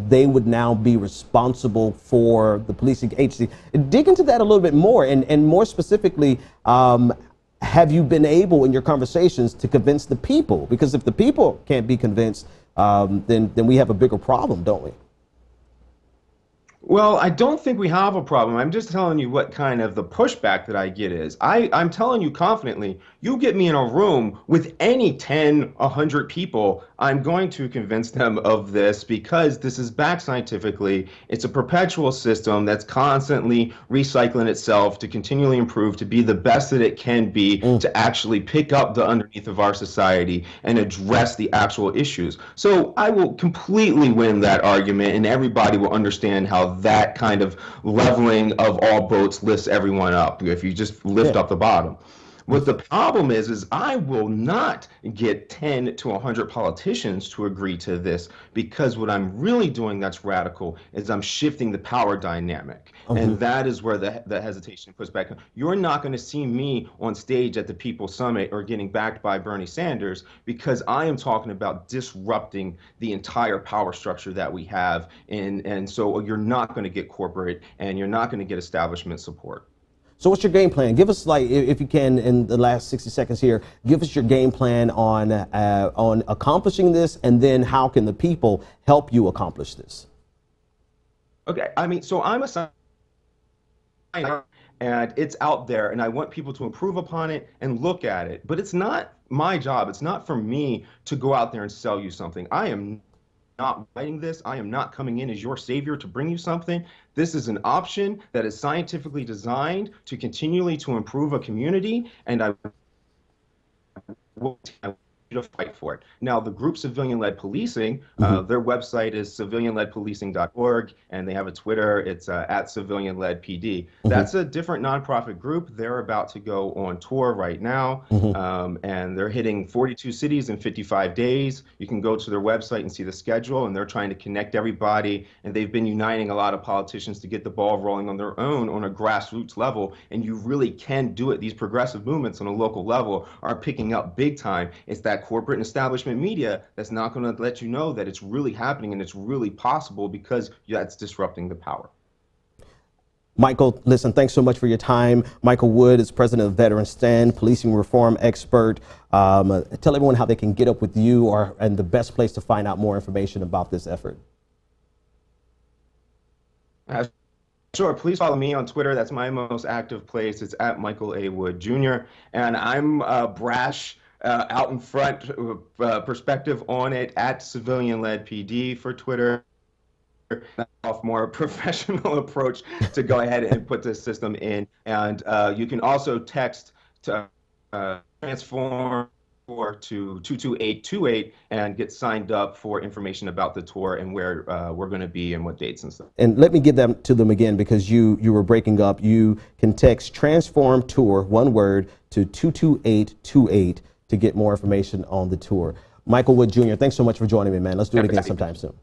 they would now be responsible for the policing agency. Dig into that a little bit more, and more specifically, have you been able in your conversations to convince the people? Because if the people can't be convinced, then we have a bigger problem, don't we? Well, I don't think we have a problem. I'm just telling you what kind of the pushback that I get is. I'm telling you confidently, you get me in a room with any 10, 100 people, I'm going to convince them of this because this is backed scientifically. It's a perpetual system that's constantly recycling itself to continually improve, to be the best that it can be, to actually pick up the underneath of our society and address the actual issues. So I will completely win that argument, and everybody will understand how that kind of leveling of all boats lifts everyone up if you just lift up the bottom. What the problem is I will not get 10 to 100 politicians to agree to this, because what I'm really doing that's radical is I'm shifting the power dynamic. And that is where the hesitation puts back. You're not going to see me on stage at the People's Summit or getting backed by Bernie Sanders, because I am talking about disrupting the entire power structure that we have. And so you're not going to get corporate, and you're not going to get establishment support. So what's your game plan? Give us, like, if you can, in the last 60 seconds here, give us your game plan on accomplishing this, and then how can the people help you accomplish this? Okay, I mean, so I'm a scientist, and it's out there, and I want people to improve upon it and look at it. But it's not my job. It's not for me to go out there and sell you something. I am not writing this. I am not coming in as your savior to bring you something. This is an option that is scientifically designed to continually to improve a community, and I will to fight for it. Now, the group Civilian Led Policing, their website is civilianledpolicing.org, and they have a Twitter. It's at Civilian Led PD. That's a different nonprofit group. They're about to go on tour right now, and they're hitting 42 cities in 55 days. You can go to their website and see the schedule, and they're trying to connect everybody, and they've been uniting a lot of politicians to get the ball rolling on their own on a grassroots level, and you really can do it. These progressive movements on a local level are picking up big time. It's that corporate and establishment media that's not going to let you know that it's really happening and it's really possible, because that's disrupting the power. Michael, listen, thanks so much for your time. Michael Wood is president of Veteran Stand, policing reform expert. Tell everyone how they can get up with you, and the best place to find out more information about this effort. Sure, please follow me on Twitter. That's my most active place. It's at Michael A. Wood Jr. And I'm brash, out in front perspective on it at Civilian Led PD for Twitter. off more professional approach to go ahead and put this system in. And you can also text to transform to 22828 and get signed up for information about the tour and where we're going to be and what dates and stuff. And let me give them to them again, because you were breaking up. You can text Transform Tour, one word, to 22828 to get more information on the tour. Michael Wood Jr., thanks so much for joining me, man. Let's do it again sometime soon.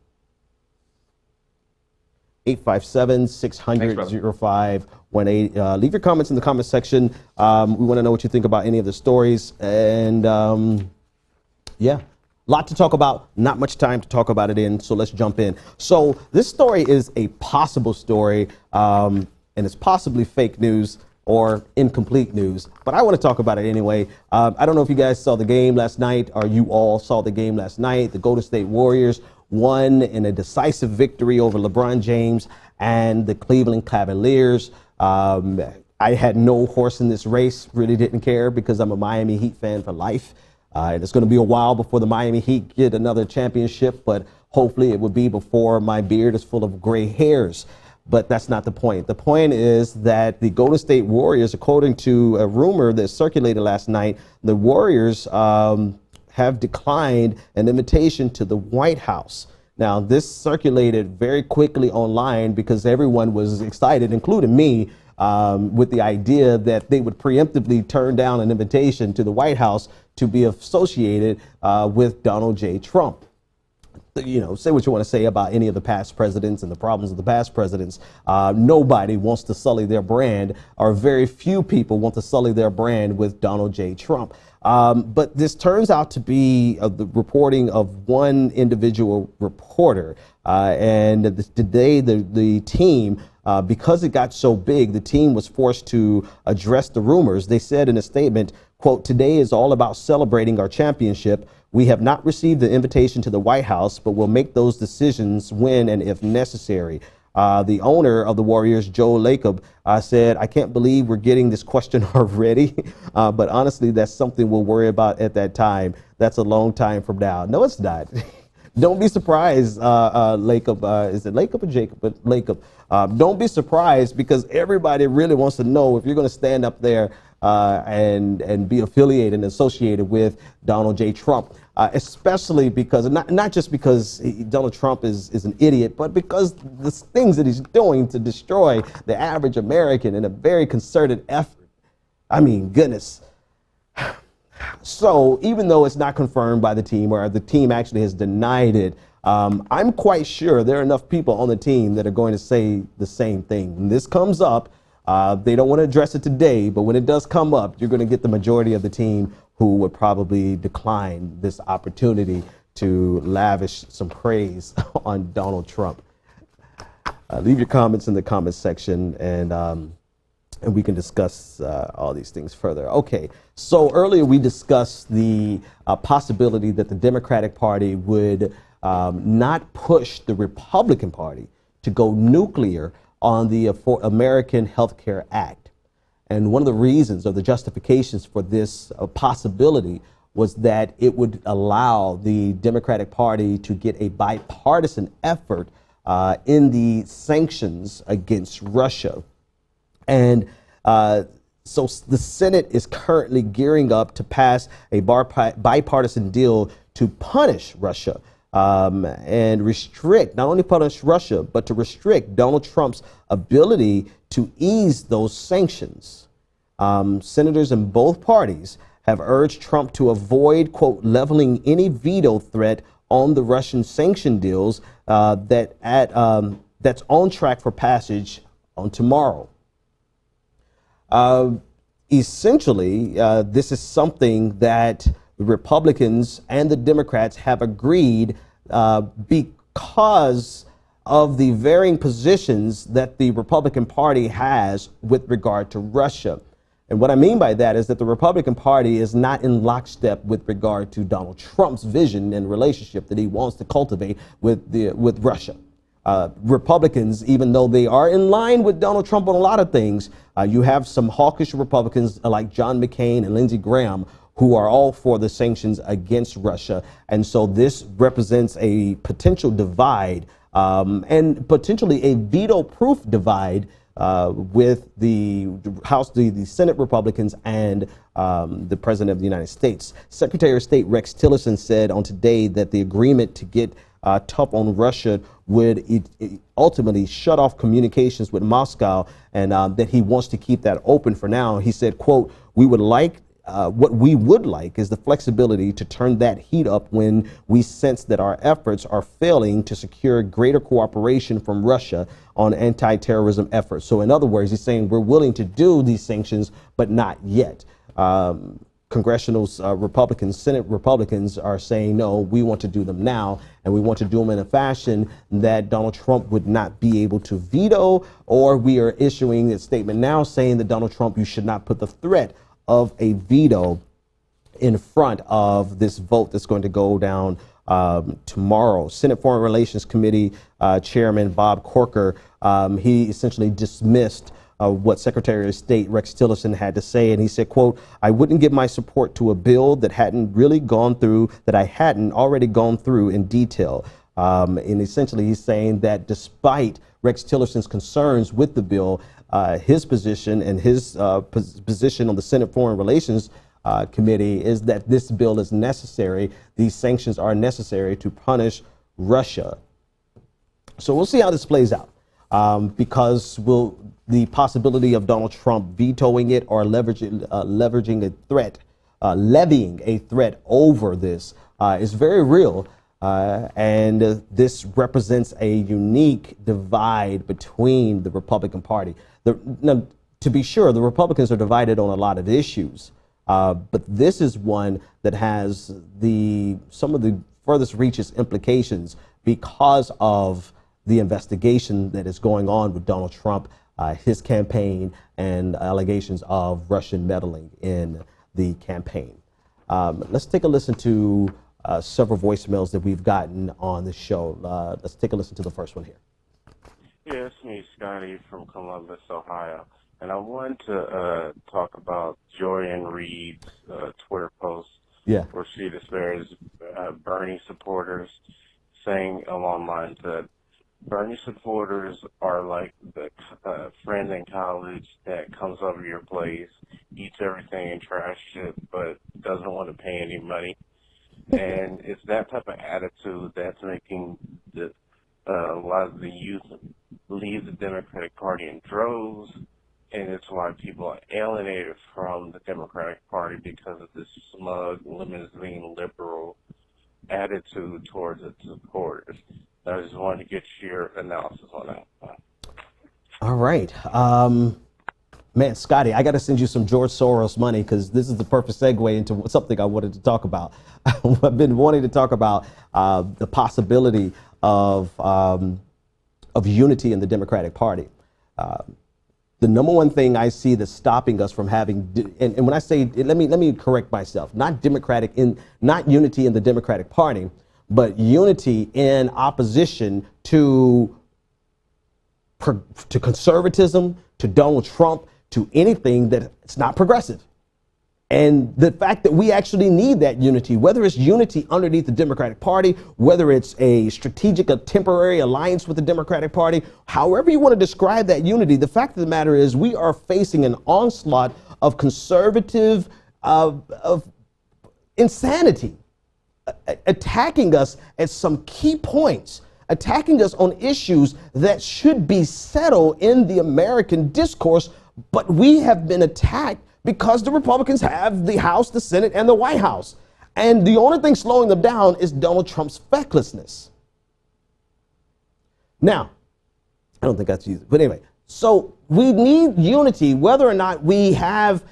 857-600-0518. Leave your comments in the comment section. We want to know what you think about any of the stories. And yeah, a lot to talk about, not much time to talk about it in, so let's jump in. So this story is a possible story, and it's possibly fake news or incomplete news, but I want to talk about it anyway. I don't know if you guys saw the game last night, or you all saw the game last night. The Golden State Warriors won in a decisive victory over LeBron James and the Cleveland Cavaliers. I had no horse in this race, really didn't care, because I'm a Miami Heat fan for life. And it's going to be a while before the Miami Heat get another championship, but hopefully it will be before my beard is full of gray hairs. But that's not the point. The point is that the Golden State Warriors, according to a rumor that circulated last night, the Warriors have declined an invitation to the White House. Now, this circulated very quickly online because everyone was excited, including me, with the idea that they would preemptively turn down an invitation to the White House to be associated with Donald J. Trump. You know, say what you want to say about any of the past presidents and the problems of the past presidents. Nobody wants to sully their brand, or very few people want to sully their brand with Donald J. Trump. But this turns out to be the reporting of one individual reporter. And today the team, because it got so big, the team was forced to address the rumors. They said in a statement, quote, "Today is all about celebrating our championship. We have not received the invitation to the White House, but we'll make those decisions when and if necessary." The owner of the Warriors, Joe Lacob, said, "I can't believe we're getting this question already, but honestly, that's something we'll worry about at that time. That's a long time from now." No, it's not. Don't be surprised, Lacob. Is it Lacob or Jacob? But Lacob. Don't be surprised, because everybody really wants to know if you're going to stand up there and be affiliated and associated with Donald J. Trump, especially because, not just because Donald Trump is an idiot, but because the things that he's doing to destroy the average American in a very concerted effort. I mean, goodness. So even though it's not confirmed by the team, or the team actually has denied it, I'm quite sure there are enough people on the team that are going to say the same thing. When this comes up, they don't want to address it today, but when it does come up, you're going to get the majority of the team who would probably decline this opportunity to lavish some praise on Donald Trump. Leave your comments in the comments section, and we can discuss all these things further. Okay, so earlier we discussed the possibility that the Democratic Party would not push the Republican Party to go nuclear on the American Health Care Act. And one of the reasons, or the justifications for this possibility, was that it would allow the Democratic Party to get a bipartisan effort in the sanctions against Russia. And so the Senate is currently gearing up to pass a bipartisan deal to punish Russia and restrict, not only punish Russia, but to restrict Donald Trump's ability to ease those sanctions. Senators in both parties have urged Trump to avoid, quote, leveling any veto threat on the Russian sanction deals that's on track for passage on tomorrow. Essentially, this is something that the Republicans and the Democrats have agreed because of the varying positions that the Republican Party has with regard to Russia. And what I mean by that is that the Republican Party is not in lockstep with regard to Donald Trump's vision and relationship that he wants to cultivate with Russia. Republicans, even though they are in line with Donald Trump on a lot of things, you have some hawkish Republicans like John McCain and Lindsey Graham who are all for the sanctions against Russia. And so this represents a potential divide and potentially a veto-proof divide with the House, the Senate Republicans, and the President of the United States. Secretary of State Rex Tillerson said on today that the agreement to get tough on Russia would ultimately shut off communications with Moscow, and that he wants to keep that open for now. He said, quote, "We would like what we would like is the flexibility to turn that heat up when we sense that our efforts are failing to secure greater cooperation from Russia on anti-terrorism efforts." So in other words, he's saying we're willing to do these sanctions, but not yet. Congressional Republicans, Senate Republicans are saying, no, we want to do them now, and we want to do them in a fashion that Donald Trump would not be able to veto, or we are issuing a statement now saying that Donald Trump, you should not put the threat of a veto in front of this vote that's going to go down tomorrow. Senate Foreign Relations Committee Chairman Bob Corker, he essentially dismissed what Secretary of State Rex Tillerson had to say, and he said, quote, "I wouldn't give my support to a bill that hadn't really gone through, that I hadn't already gone through in detail." And essentially he's saying that despite Rex Tillerson's concerns with the bill, his position and his position on the Senate Foreign Relations Committee is that this bill is necessary. These sanctions are necessary to punish Russia. So we'll see how this plays out, because the possibility of Donald Trump vetoing it or leveraging a threat, levying a threat over this is very real. And this represents a unique divide between the Republican Party. Now, to be sure, the Republicans are divided on a lot of issues, but this is one that has some of the furthest reaches implications because of the investigation that is going on with Donald Trump, his campaign, and allegations of Russian meddling in the campaign. Let's take a listen to several voicemails that we've gotten on the show. Let's take a listen to the first one here. Yeah, it's me, Scotty from Columbus, Ohio. And I wanted to talk about Joyanne Reed's Twitter post where she disparages Bernie supporters, saying along the lines that Bernie supporters are like the friend in college that comes over your place, eats everything and trash it, but doesn't want to pay any money. And it's that type of attitude that's making a lot of the youth leave the Democratic Party in droves, and it's why people are alienated from the Democratic Party because of this smug, limousine, liberal attitude towards its supporters. I just wanted to get your analysis on that. All right. Man, Scotty, I got to send you some George Soros money, because this is the perfect segue into something I wanted to talk about. I've been wanting to talk about the possibility of unity in the Democratic Party. The number one thing I see that's stopping us from having, and when I say, let me correct myself, not unity in the Democratic Party, but unity in opposition to conservatism, to Donald Trump, to anything that's not progressive. And the fact that we actually need that unity, whether it's unity underneath the Democratic Party, whether it's a strategic, a temporary alliance with the Democratic Party, however you want to describe that unity, the fact of the matter is we are facing an onslaught of conservative of insanity, attacking us at some key points, attacking us on issues that should be settled in the American discourse, but we have been attacked because the Republicans have the House, the Senate, and the White House. And the only thing slowing them down is Donald Trump's fecklessness. Now, I don't think that's easy, but anyway, so we need unity, whether or not we have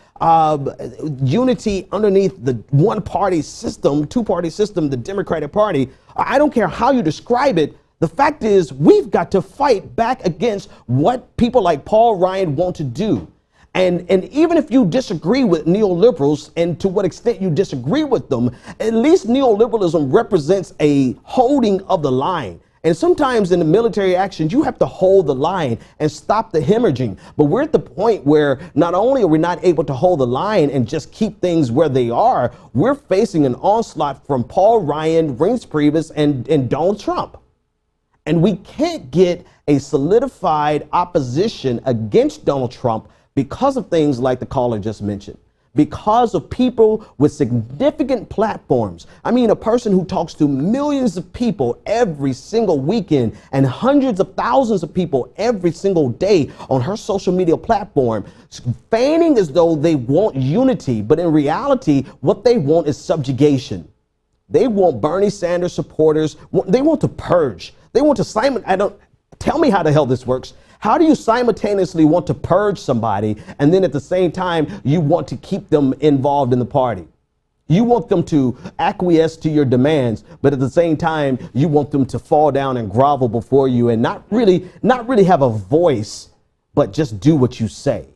unity underneath the one-party system, two-party system, the Democratic Party. I don't care how you describe it. The fact is, we've got to fight back against what people like Paul Ryan want to do. And even if you disagree with neoliberals, and to what extent you disagree with them, at least neoliberalism represents a holding of the line. And sometimes in the military actions, you have to hold the line and stop the hemorrhaging. But we're at the point where not only are we not able to hold the line and just keep things where they are, we're facing an onslaught from Paul Ryan, Reince Priebus, and Donald Trump. And we can't get a solidified opposition against Donald Trump because of things like the caller just mentioned, because of people with significant platforms. I mean, a person who talks to millions of people every single weekend and hundreds of thousands of people every single day on her social media platform, feigning as though they want unity, but in reality, what they want is subjugation. They want Bernie Sanders supporters. They want to purge. They want to tell me how the hell this works. How do you simultaneously want to purge somebody and then at the same time you want to keep them involved in the party? You want them to acquiesce to your demands, but at the same time you want them to fall down and grovel before you and not really have a voice, but just do what you say.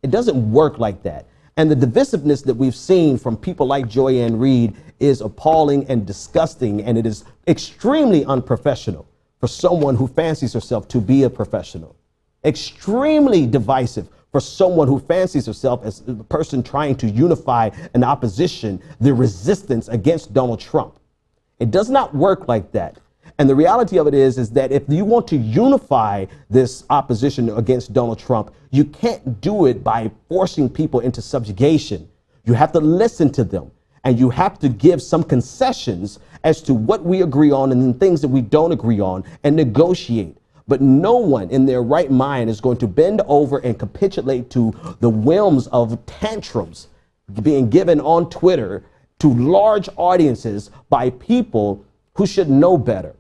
It doesn't work like that. And the divisiveness that we've seen from people like Joy-Ann Reid is appalling and disgusting, and it is extremely unprofessional for someone who fancies herself to be a professional. Extremely divisive for someone who fancies herself as a person trying to unify an opposition, the resistance against Donald Trump. It does not work like that. And the reality of it is that if you want to unify this opposition against Donald Trump, you can't do it by forcing people into subjugation. You have to listen to them, and you have to give some concessions as to what we agree on and then things that we don't agree on and negotiate. But no one in their right mind is going to bend over and capitulate to the whims of tantrums being given on Twitter to large audiences by people who should know better.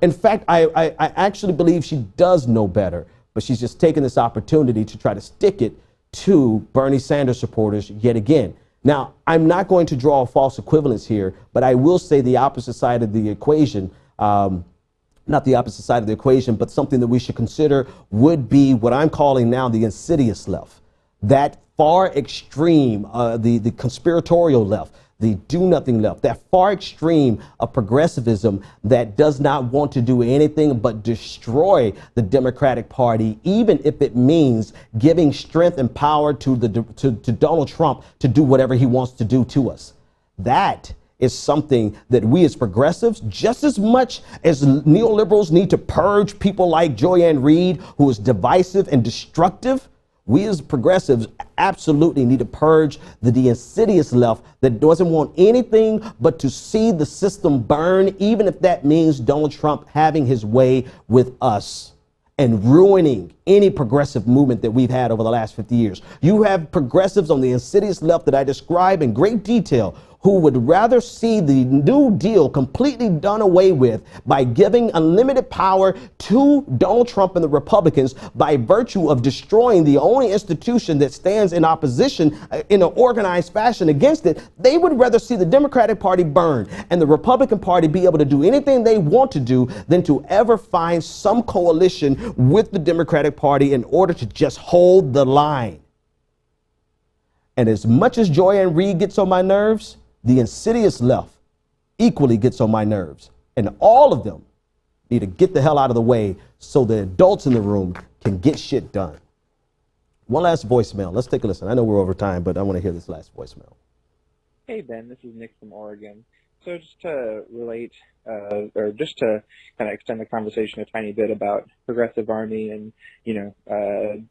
In fact, I actually believe she does know better, but she's just taking this opportunity to try to stick it to Bernie Sanders supporters yet again. Now, I'm not going to draw a false equivalence here, but I will say the opposite side of the equation, not the opposite side of the equation, but something that we should consider would be what I'm calling now the insidious left. That far extreme, the conspiratorial left, the do-nothing left, that far extreme of progressivism that does not want to do anything but destroy the Democratic Party, even if it means giving strength and power to Donald Trump to do whatever he wants to do to us. That is something that we as progressives, just as much as neoliberals need to purge people like Joy-Ann Reid, who is divisive and destructive, we as progressives absolutely need to purge the insidious left that doesn't want anything but to see the system burn, even if that means Donald Trump having his way with us and ruining any progressive movement that we've had over the last 50 years. You have progressives on the insidious left that I describe in great detail who would rather see the New Deal completely done away with by giving unlimited power to Donald Trump and the Republicans by virtue of destroying the only institution that stands in opposition in an organized fashion against it. They would rather see the Democratic Party burn and the Republican Party be able to do anything they want to do than to ever find some coalition with the Democratic Party in order to just hold the line. And as much as Joy-Ann Reid gets on my nerves, the insidious left equally gets on my nerves, and all of them need to get the hell out of the way so the adults in the room can get shit done. One last voicemail. Let's take a listen. I know we're over time, but I want to hear this last voicemail. Hey, Ben, this is Nick from Oregon. So just to relate, or just to kind of extend the conversation a tiny bit about progressive army and,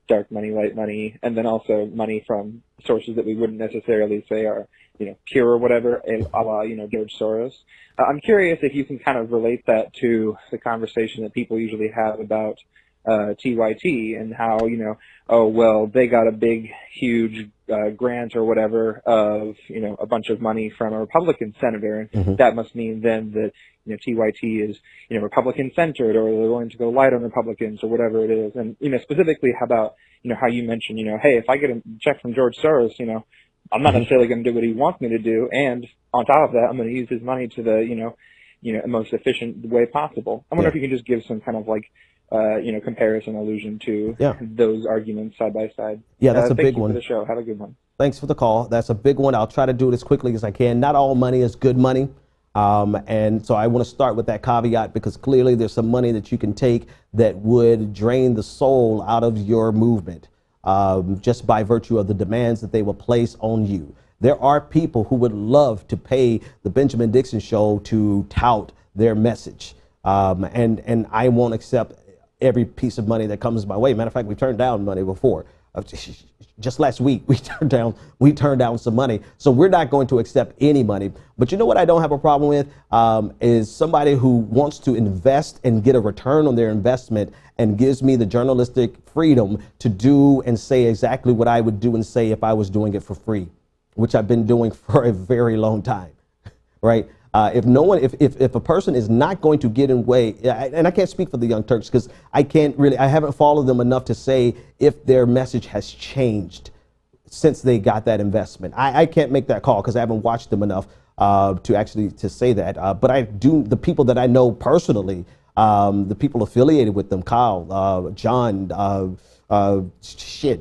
dark money, light money, and then also money from sources that we wouldn't necessarily say are, pure or whatever, a la, George Soros. I'm curious if you can kind of relate that to the conversation that people usually have about TYT and how, oh, well, they got a big, huge grant or whatever of, a bunch of money from a Republican senator. And that must mean then that, TYT is, Republican centered, or they're going to go light on Republicans or whatever it is. And, specifically how about, how you mentioned, hey, if I get a check from George Soros, I'm not necessarily going to do what he wants me to do. And on top of that, I'm going to use his money to the, most efficient way possible. I wonder if you can just give some kind of like, comparison, allusion to those arguments side by side. Yeah, that's a big one. one. Thank you for the show. Have a good one. Thanks for the call. That's a big one. I'll try to do it as quickly as I can. Not all money is good money. And so I want to start with that caveat because clearly there's some money that you can take that would drain the soul out of your movement just by virtue of the demands that they will place on you. There are people who would love to pay the Benjamin Dixon Show to tout their message. And I won't accept every piece of money that comes my way. Matter of fact, we turned down money before. Just last week, we turned down some money. So we're not going to accept any money. But you know what I don't have a problem with is somebody who wants to invest and get a return on their investment and gives me the journalistic freedom to do and say exactly what I would do and say if I was doing it for free, which I've been doing for a very long time, right? If a person is not going to get in way, and I can't speak for the Young Turks because I haven't followed them enough to say if their message has changed since they got that investment. I can't make that call because I haven't watched them enough to say that. But I do, the people that I know personally, the people affiliated with them, Kyle, John,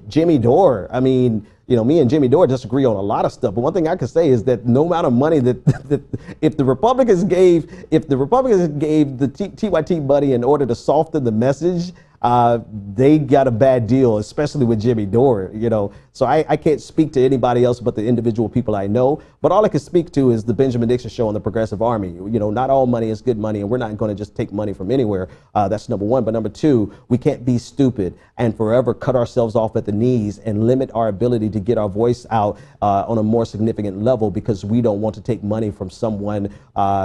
Jimmy Dore. I mean, me and Jimmy Dore disagree on a lot of stuff. But one thing I can say is that no amount of money that if the Republicans gave the TYT money in order to soften the message, they got a bad deal, especially with Jimmy Dore, So I can't speak to anybody else but the individual people I know. But all I can speak to is the Benjamin Dixon Show and the Progressive Army. Not all money is good money, and we're not going to just take money from anywhere. That's number one. But number two, we can't be stupid and forever cut ourselves off at the knees and limit our ability to get our voice out on a more significant level because we don't want to take money from someone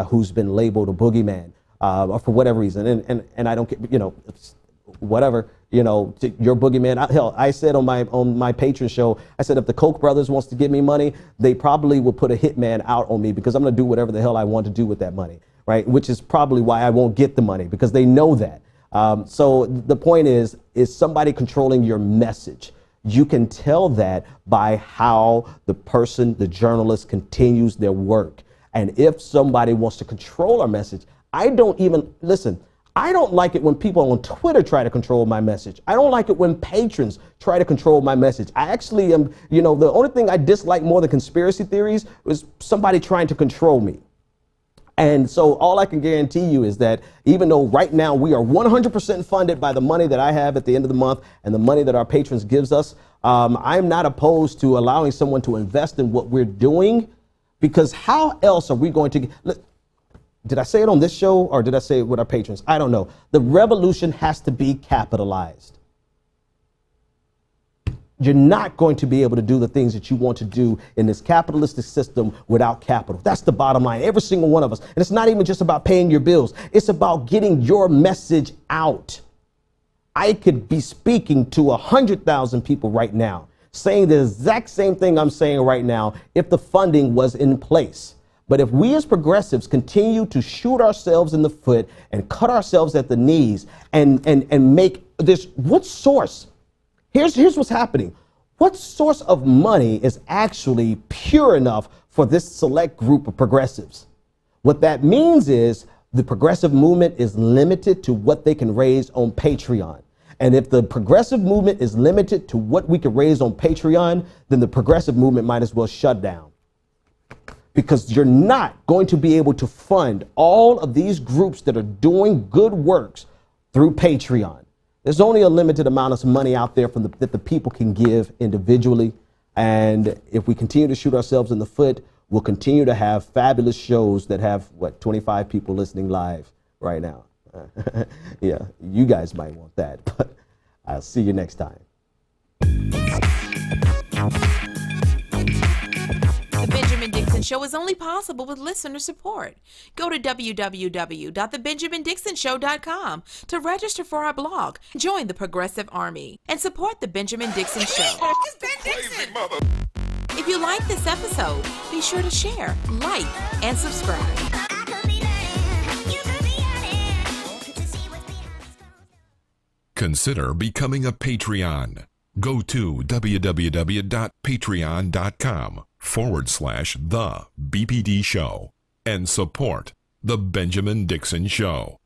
who's been labeled a boogeyman or for whatever reason. And I don't care, whatever, your boogeyman. Hell, I said on my Patreon show, I said if the Koch brothers wants to give me money, they probably will put a hitman out on me because I'm going to do whatever the hell I want to do with that money, right? Which is probably why I won't get the money because they know that. So the point is somebody controlling your message. You can tell that by how the journalist continues their work. And if somebody wants to control our message, I don't like it when people on Twitter try to control my message. I don't like it when patrons try to control my message. I actually am, the only thing I dislike more than conspiracy theories is somebody trying to control me. And so all I can guarantee you is that even though right now we are 100% funded by the money that I have at the end of the month and the money that our patrons gives us, I'm not opposed to allowing someone to invest in what we're doing, because how else are we going to did I say it on this show or did I say it with our patrons? I don't know. The revolution has to be capitalized. You're not going to be able to do the things that you want to do in this capitalistic system without capital. That's the bottom line. Every single one of us. And it's not even just about paying your bills. It's about getting your message out. I could be speaking to 100,000 people right now, saying the exact same thing I'm saying right now if the funding was in place. But if we as progressives continue to shoot ourselves in the foot and cut ourselves at the knees and make this, what source? Here's what's happening. What source of money is actually pure enough for this select group of progressives? What that means is the progressive movement is limited to what they can raise on Patreon. And if the progressive movement is limited to what we can raise on Patreon, then the progressive movement might as well shut down. Because you're not going to be able to fund all of these groups that are doing good works through Patreon. There's only a limited amount of money out there that the people can give individually. And if we continue to shoot ourselves in the foot, we'll continue to have fabulous shows that have, 25 people listening live right now. Yeah, you guys might want that, but I'll see you next time. The Benjamin Dixon Show is only possible with listener support. Go to www.thebenjamindixonshow.com to register for our blog, join the Progressive Army, and support The Benjamin Dixon Show. It's Ben Dixon! If you like this episode, be sure to share, like, and subscribe. Consider becoming a Patreon. Go to www.patreon.com/The BPD Show and support The Benjamin Dixon Show.